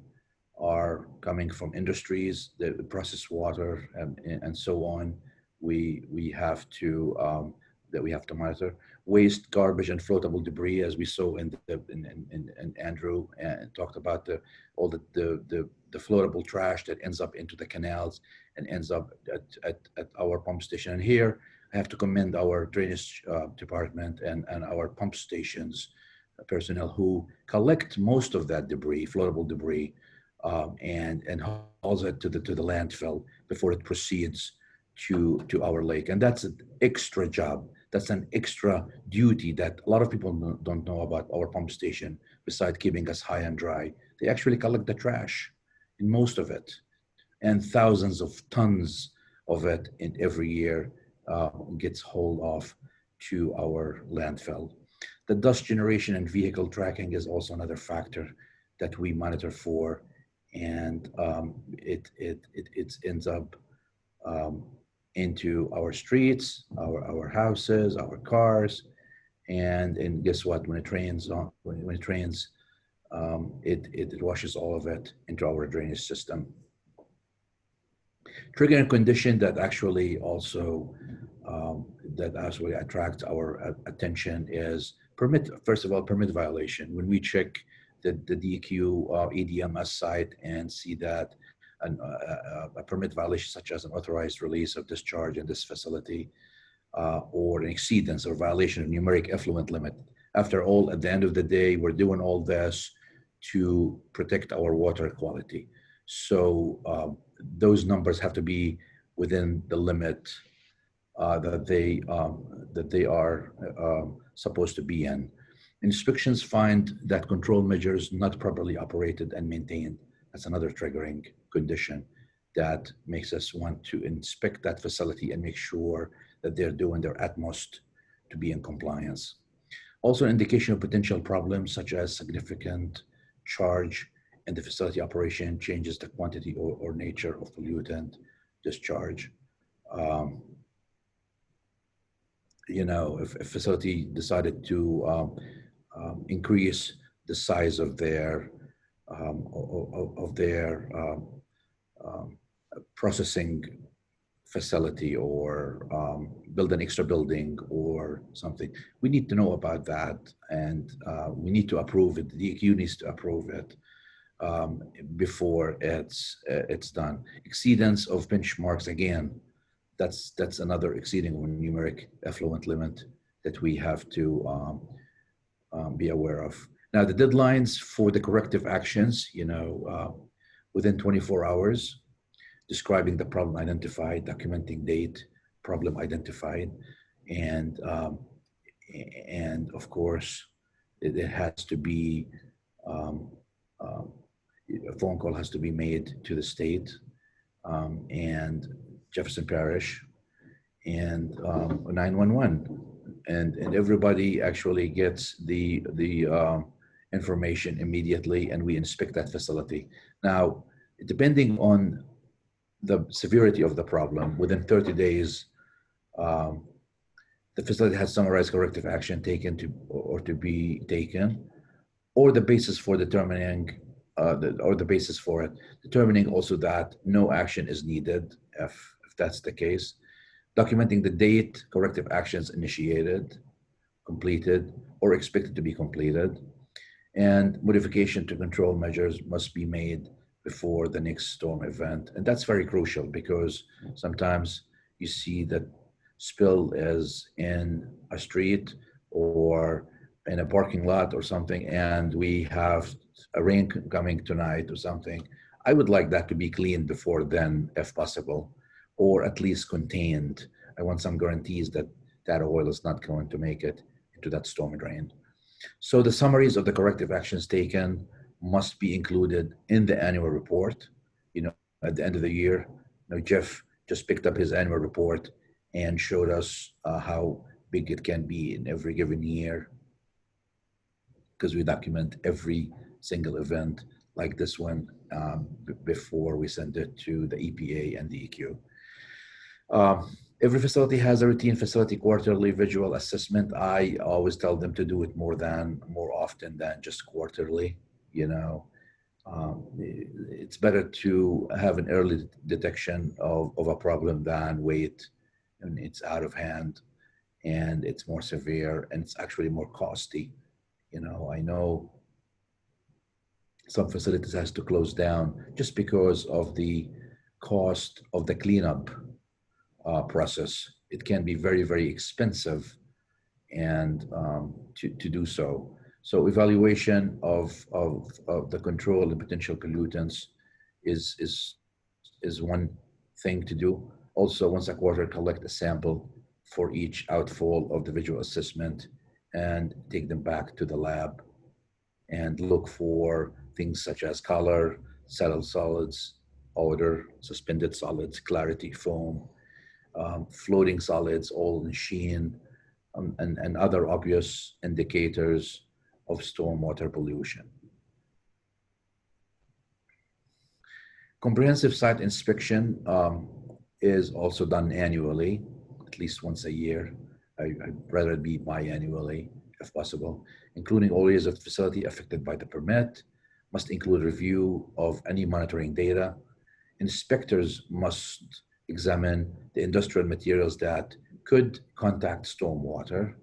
are coming from industries, the processed water and so on. We have to monitor waste, garbage, and floatable debris, as we saw in Andrew and talked about all the floatable trash that ends up into the canals and ends up at our pump station. And here I have to commend our drainage department and our pump stations personnel who collect most of that debris, floatable debris, and hauls it to the landfill before it proceeds to our lake. And that's an extra job. That's an extra duty that a lot of people don't know about our pump station. Besides keeping us high and dry, they actually collect the trash in most of it, and thousands of tons of it in every year gets hauled off to our landfill. The dust generation and vehicle tracking is also another factor that we monitor for, and it ends up into our streets, our houses, our cars, and guess what? When it rains, it washes all of it into our drainage system. Triggering condition that actually also attracts our attention is permit. First of all, permit violation. When we check the DEQ EDMS site and see that a permit violation, such as an authorized release of discharge in this facility, or an exceedance or violation of numeric effluent limit. After all, at the end of the day, we're doing all this to protect our water quality. So those numbers have to be within the limit that they are supposed to be in. Inspections find that control measures not properly operated and maintained. That's another triggering condition that makes us want to inspect that facility and make sure that they're doing their utmost to be in compliance. Also, an indication of potential problems such as significant charge in the facility operation changes the quantity or nature of pollutant discharge. If a facility decided to increase the size of their processing facility or build an extra building or something, we need to know about that, and we need to approve it. The DEQ needs to approve it before it's done. Exceedance of benchmarks, again, that's another exceeding of a numeric effluent limit that we have to be aware of. Now, the deadlines for the corrective actions, within 24 hours, describing the problem identified, documenting date, problem identified, and And of course, it has to be, a phone call has to be made to the state and Jefferson Parish and 911, and everybody actually gets the information immediately, and we inspect that facility. Now, depending on the severity of the problem, within 30 days, the facility has summarized corrective action taken to be taken, or the basis for determining, the basis for it, determining also that no action is needed if that's the case, documenting the date corrective actions initiated, completed, or expected to be completed, and modification to control measures must be made before the next storm event. And that's very crucial because sometimes you see that spill is in a street or in a parking lot or something, and we have a rain coming tonight or something. I would like that to be cleaned before then, if possible, or at least contained. I want some guarantees that that oil is not going to make it into that storm drain. So the summaries of the corrective actions taken must be included in the annual report. You know, at the end of the year, you know, Jeff just picked up his annual report and showed us how big it can be in every given year, because we document every single event like this one before we send it to the EPA and the DEQ. Every facility has a routine facility quarterly visual assessment. I always tell them to do it more often than just quarterly. You know, it's better to have an early detection of a problem than wait and it's out of hand and it's more severe and it's actually more costly. You know, I know some facilities has to close down just because of the cost of the cleanup process. It can be very, very expensive and to do so. So evaluation of the control and potential pollutants is one thing to do. Also, once a quarter, collect a sample for each outfall of the visual assessment and take them back to the lab and look for things such as color, settled solids, odor, suspended solids, clarity, foam, floating solids, oil and sheen, and other obvious indicators of stormwater pollution. Comprehensive site inspection is also done annually, at least once a year. I'd rather it be biannually if possible, including all areas of the facility affected by the permit, must include review of any monitoring data. Inspectors must examine the industrial materials that could contact stormwater,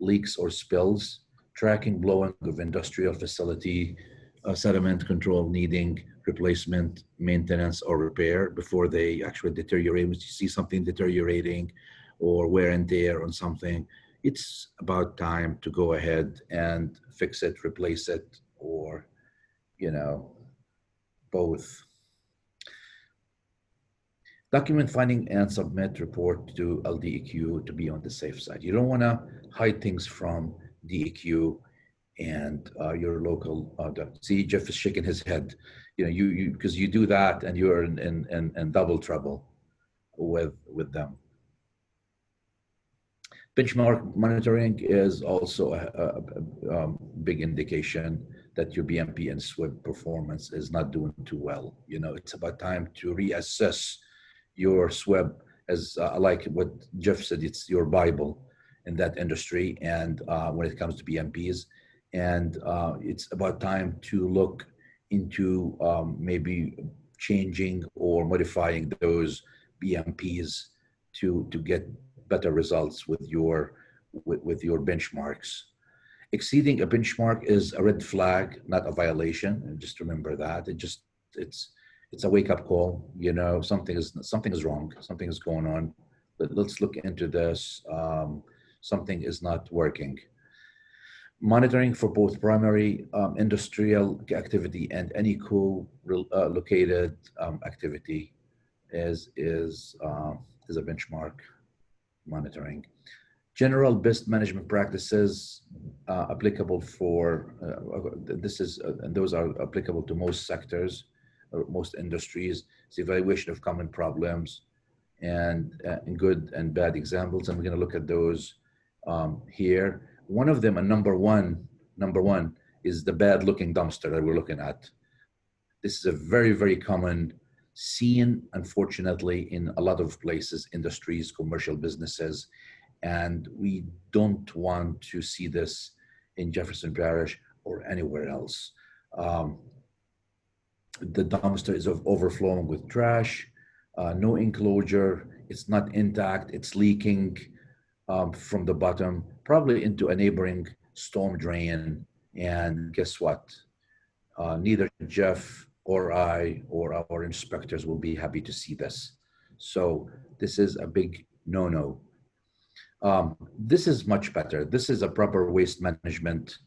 leaks or spills, tracking blowing of industrial facility, sediment control needing replacement, maintenance, or repair before they actually deteriorate. When you see something deteriorating or wear and tear on something, it's about time to go ahead and fix it, replace it, or, you know, both. Document finding and submit report to LDEQ to be on the safe side. You don't want to hide things from DEQ and your local. See, Jeff is shaking his head. You know, because you do that and you're in double trouble with them. Benchmark monitoring is also a big indication that your BMP and SWIB performance is not doing too well. You know, it's about time to reassess your SWIB as like what Jeff said, it's your Bible in that industry. And when it comes to BMPs, and it's about time to look into maybe changing or modifying those BMPs to get better results with your benchmarks. Exceeding a benchmark is a red flag, not a violation. And just remember that. It's a wake-up call. You know, something is wrong. Something is going on. Let's look into this. Something is not working. Monitoring for both primary industrial activity and any co-located activity is a benchmark monitoring. General best management practices applicable for, and those are applicable to most sectors, or most industries. It's evaluation of common problems and good and bad examples. And we're going to look at those here. One of them, and number one is the bad looking dumpster that we're looking at. This is a very, very common scene, unfortunately, in a lot of places, industries, commercial businesses, and we don't want to see this in Jefferson Parish or anywhere else. The dumpster is overflowing with trash, no enclosure, it's not intact, it's leaking from the bottom, probably into a neighboring storm drain. And guess what? Neither Jeff or I or our inspectors will be happy to see this. So this is a big no-no. This is much better. This is a proper waste management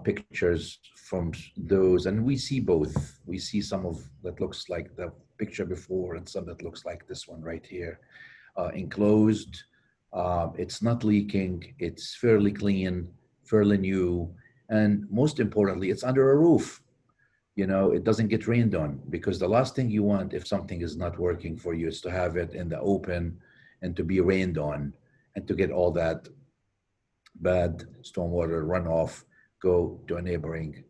pictures from those, and we see both. We see some of that looks like the picture before and some that looks like this one right here. Enclosed, it's not leaking, it's fairly clean, fairly new, and most importantly, it's under a roof. You know, it doesn't get rained on, because the last thing you want if something is not working for you is to have it in the open and to be rained on and to get all that bad stormwater runoff go to a neighboring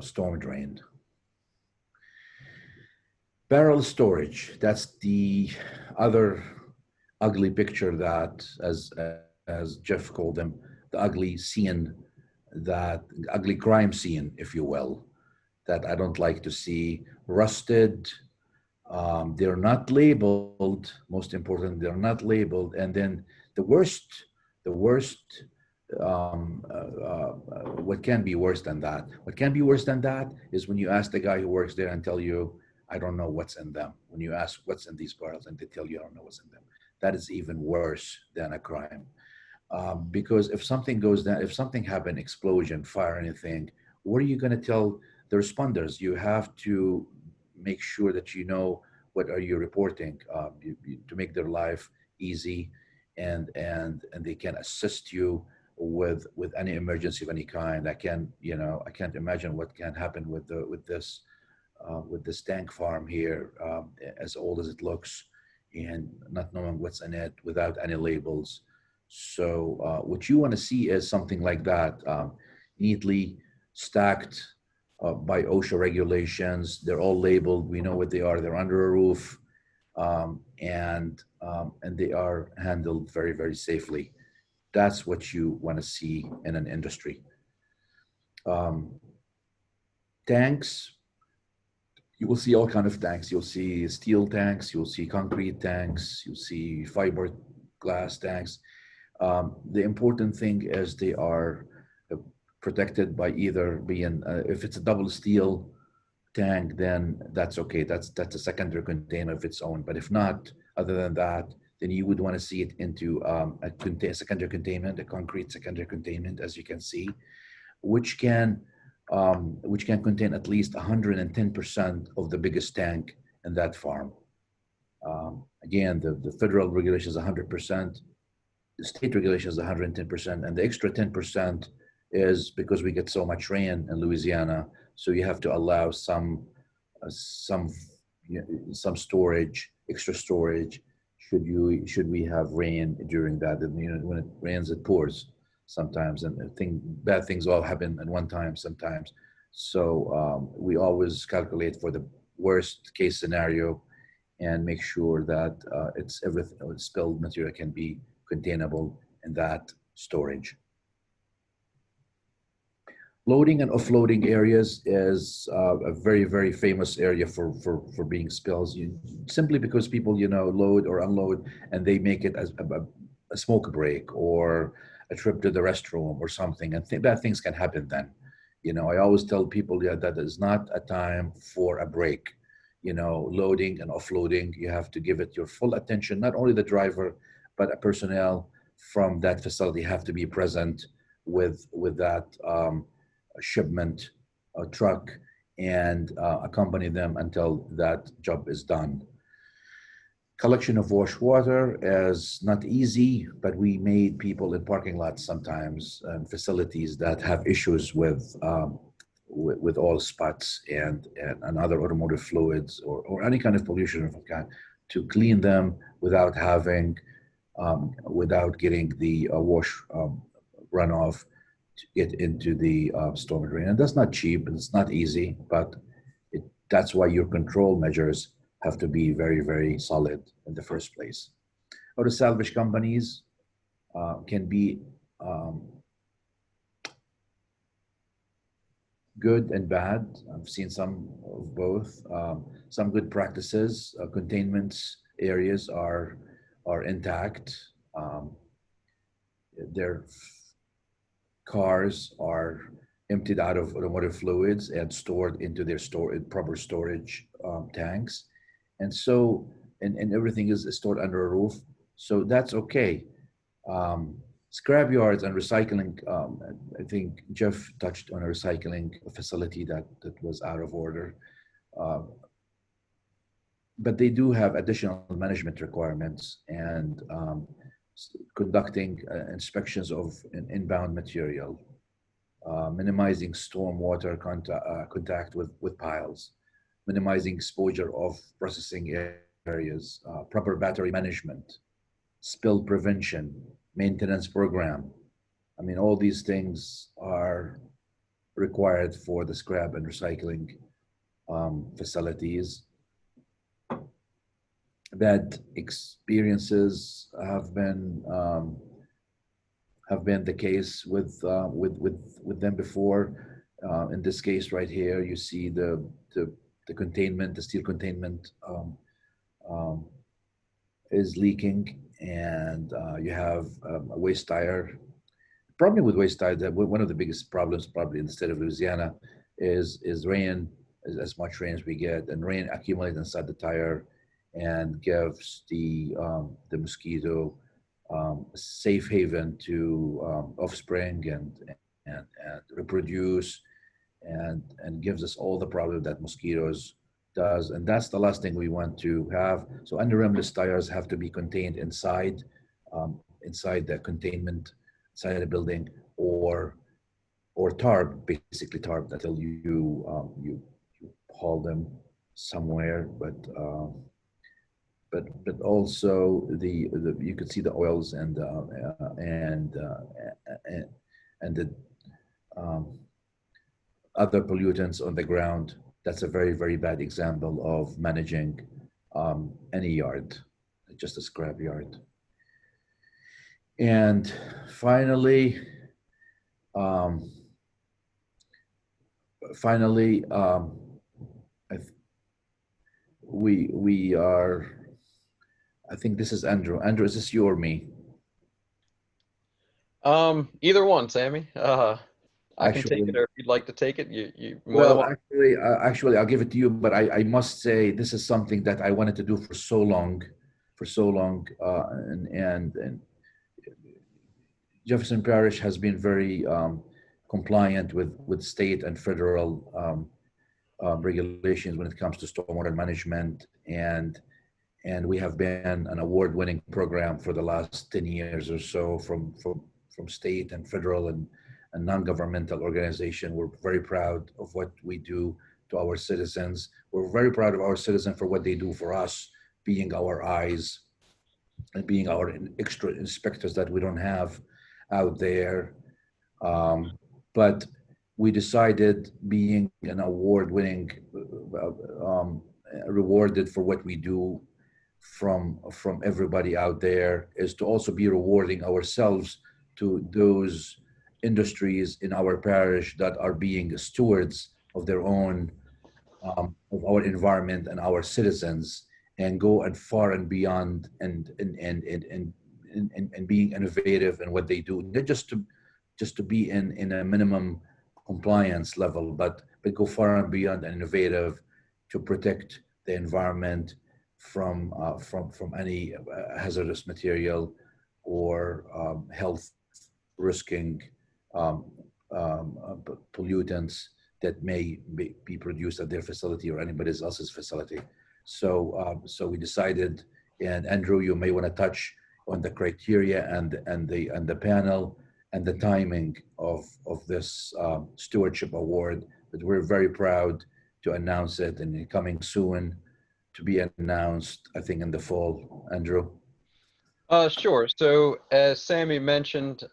storm drain. Barrel storage, that's the other ugly picture that, as Jeff called them, the ugly scene, that ugly crime scene, if you will, that I don't like to see. Rusted, they're not labeled, most important, they're not labeled. And then the worst, what can be worse than that? What can be worse than that is when you ask the guy who works there and tell you, I don't know what's in them. When you ask what's in these barrels and they tell you, I don't know what's in them. That is even worse than a crime. Because if something goes down, if something happened, explosion, fire, anything, what are you going to tell the responders? You have to make sure that you know what are you reporting to make their life easy, and they can assist you with any emergency of any kind. I can't imagine what can happen with this tank farm here, as old as it looks, and not knowing what's in it without any labels. So what you want to see is something like that, neatly stacked by OSHA regulations. They're all labeled. We know what they are. They're under a roof, and they are handled very, very safely. That's what you want to see in an industry. Tanks, you will see all kinds of tanks. You'll see steel tanks, you'll see concrete tanks, you'll see fiberglass tanks. The important thing is they are protected by either being, if it's a double steel tank, then that's okay. That's a secondary container of its own. But if not, other than that, then you would want to see it into a secondary containment, a concrete secondary containment, as you can see, which can contain at least 110% of the biggest tank in that farm. Again, the federal regulation is 100%, the state regulation is 110%, and the extra 10% is because we get so much rain in Louisiana, so you have to allow some storage, extra storage, should we have rain during that. And, you know, when it rains, it pours sometimes, and bad things all happen at one time sometimes. So we always calculate for the worst case scenario and make sure that everything, spilled material can be containable in that storage. Loading and offloading areas is a very, very famous area for being spills. Simply because people, you know, load or unload, and they make it as a smoke break or a trip to the restroom or something, and bad things can happen then. You know, I always tell people that is not a time for a break. You know, loading and offloading, you have to give it your full attention. Not only the driver, but a personnel from that facility have to be present with that shipment truck and accompany them until that job is done. Collection of wash water is not easy, but we made people in parking lots sometimes and facilities that have issues with oil spots and other automotive fluids or any kind of pollution of kind to clean them without having without getting the wash runoff to get into the storm drain. And that's not cheap and it's not easy, but that's why your control measures have to be very, very solid in the first place. Auto salvage companies can be good and bad. I've seen some of both. Some good practices, containment areas are intact. Their cars are emptied out of automotive fluids and stored into their proper storage tanks. And so, and everything is stored under a roof. So that's okay. Scrapyards and recycling, I think Jeff touched on a recycling facility that was out of order. But they do have additional management requirements and conducting inspections of inbound material, minimizing stormwater contact with piles, minimizing exposure of processing areas, proper battery management, spill prevention, maintenance program. I mean, all these things are required for the scrap and recycling facilities. Bad experiences have been the case with them before. In this case right here, you see the containment, the steel containment is leaking, and you have a waste tire. Problem with waste tire, that one of the biggest problems probably in the state of Louisiana is rain, as much rain as we get, and rain accumulates inside the tire and gives the mosquito a safe haven to offspring and reproduce and gives us all the problem that mosquitoes does. And that's the last thing we want to have. So under-rimless tires have to be contained inside the containment, inside the building, or tarp, basically tarp until you haul them somewhere. But also you could see the oils and the other pollutants on the ground. That's a very, very bad example of managing any yard, just a scrap yard. And finally, we are. I think this is Andrew. Andrew, is this you or me? Either one, Sammy. I can take it, or if you'd like to take it, you well, actually, I'll give it to you. But I must say, this is something that I wanted to do for so long, and Jefferson Parish has been very compliant with state and federal regulations when it comes to stormwater management, and we have been an award-winning program for the last 10 years or so from state and federal and non-governmental organization. We're very proud of what we do to our citizens. We're very proud of our citizens for what they do for us, being our eyes and being our extra inspectors that we don't have out there. But we decided, being an award-winning, rewarded for what we do from everybody out there, is to also be rewarding ourselves to those industries in our parish that are being stewards of their own, of our environment and our citizens, and go and far and beyond and being innovative in what they do, not just to be in a minimum compliance level, but go far and beyond and innovative to protect the environment from any hazardous material or health risking pollutants that may be produced at their facility or anybody else's facility. So we decided And Andrew, you may want to touch on the criteria and the panel and the timing of this stewardship award, that we're very proud to announce it, and coming soon to be announced, I think, in the fall. Andrew? Sure. So as Sammy mentioned,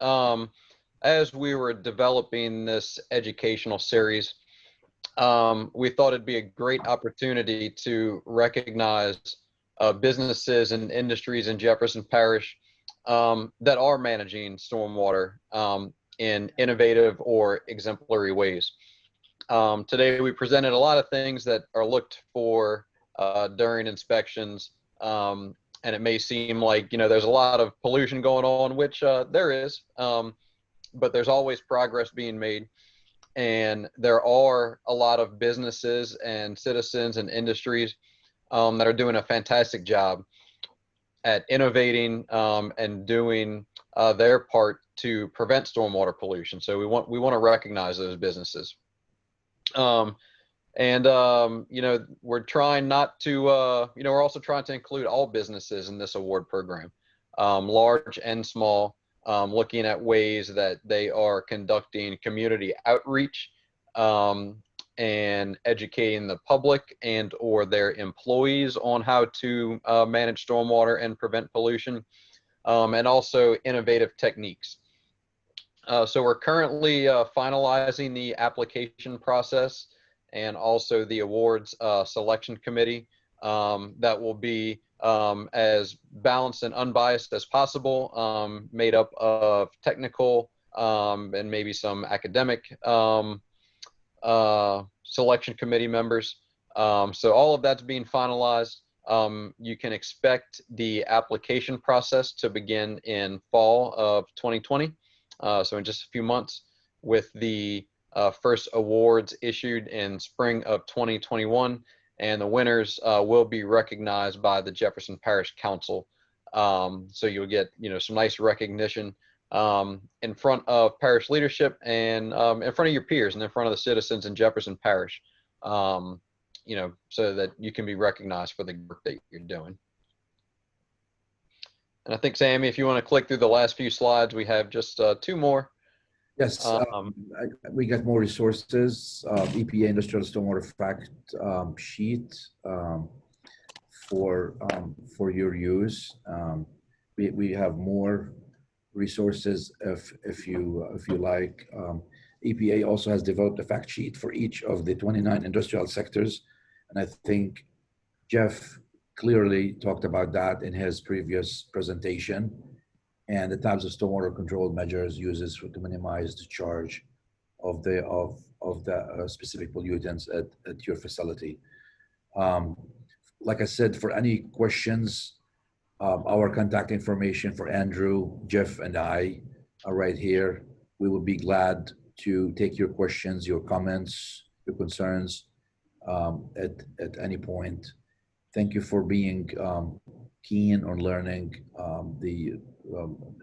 as we were developing this educational series, we thought it'd be a great opportunity to recognize businesses and industries in Jefferson Parish that are managing stormwater in innovative or exemplary ways. Today, we presented a lot of things that are looked for during inspections, and it may seem like, there's a lot of pollution going on, which there is, but there's always progress being made. And there are a lot of businesses and citizens and industries that are doing a fantastic job at innovating and doing their part to prevent stormwater pollution. So we want to recognize those businesses. We're trying not to, we're also trying to include all businesses in this award program, large and small, looking at ways that they are conducting community outreach and educating the public and or their employees on how to manage stormwater and prevent pollution, and also innovative techniques. So we're currently finalizing the application process and also the awards selection committee that will be as balanced and unbiased as possible, made up of technical and maybe some academic selection committee members. So all of that's being finalized. You can expect the application process to begin in fall of 2020. So in just a few months, with the first awards issued in spring of 2021, and the winners will be recognized by the Jefferson Parish Council. So you'll get, some nice recognition in front of parish leadership and in front of your peers and in front of the citizens in Jefferson Parish, so that you can be recognized for the work that you're doing. And I think, Sammy, if you want to click through the last few slides, we have just 2 more. Yes, we got more resources. EPA Industrial Stormwater Fact Sheet for your use. We have more resources if you like. EPA also has developed a fact sheet for each of the 29 industrial sectors, and I think Jeff clearly talked about that in his previous presentation, and the types of stormwater control measures uses to minimize the discharge of the specific pollutants at your facility. Like I said, for any questions, our contact information for Andrew, Jeff, and I are right here. We will be glad to take your questions, your comments, your concerns at any point. Thank you for being keen on learning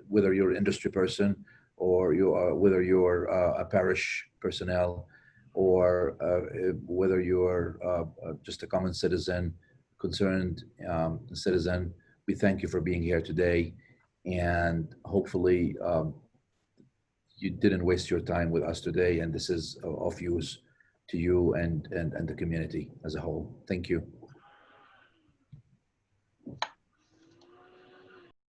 whether you're an industry person or whether you're a parish personnel, or whether you're just a common citizen, concerned citizen. We thank you for being here today, and hopefully you didn't waste your time with us today, and this is of use to you and the community as a whole. Thank you.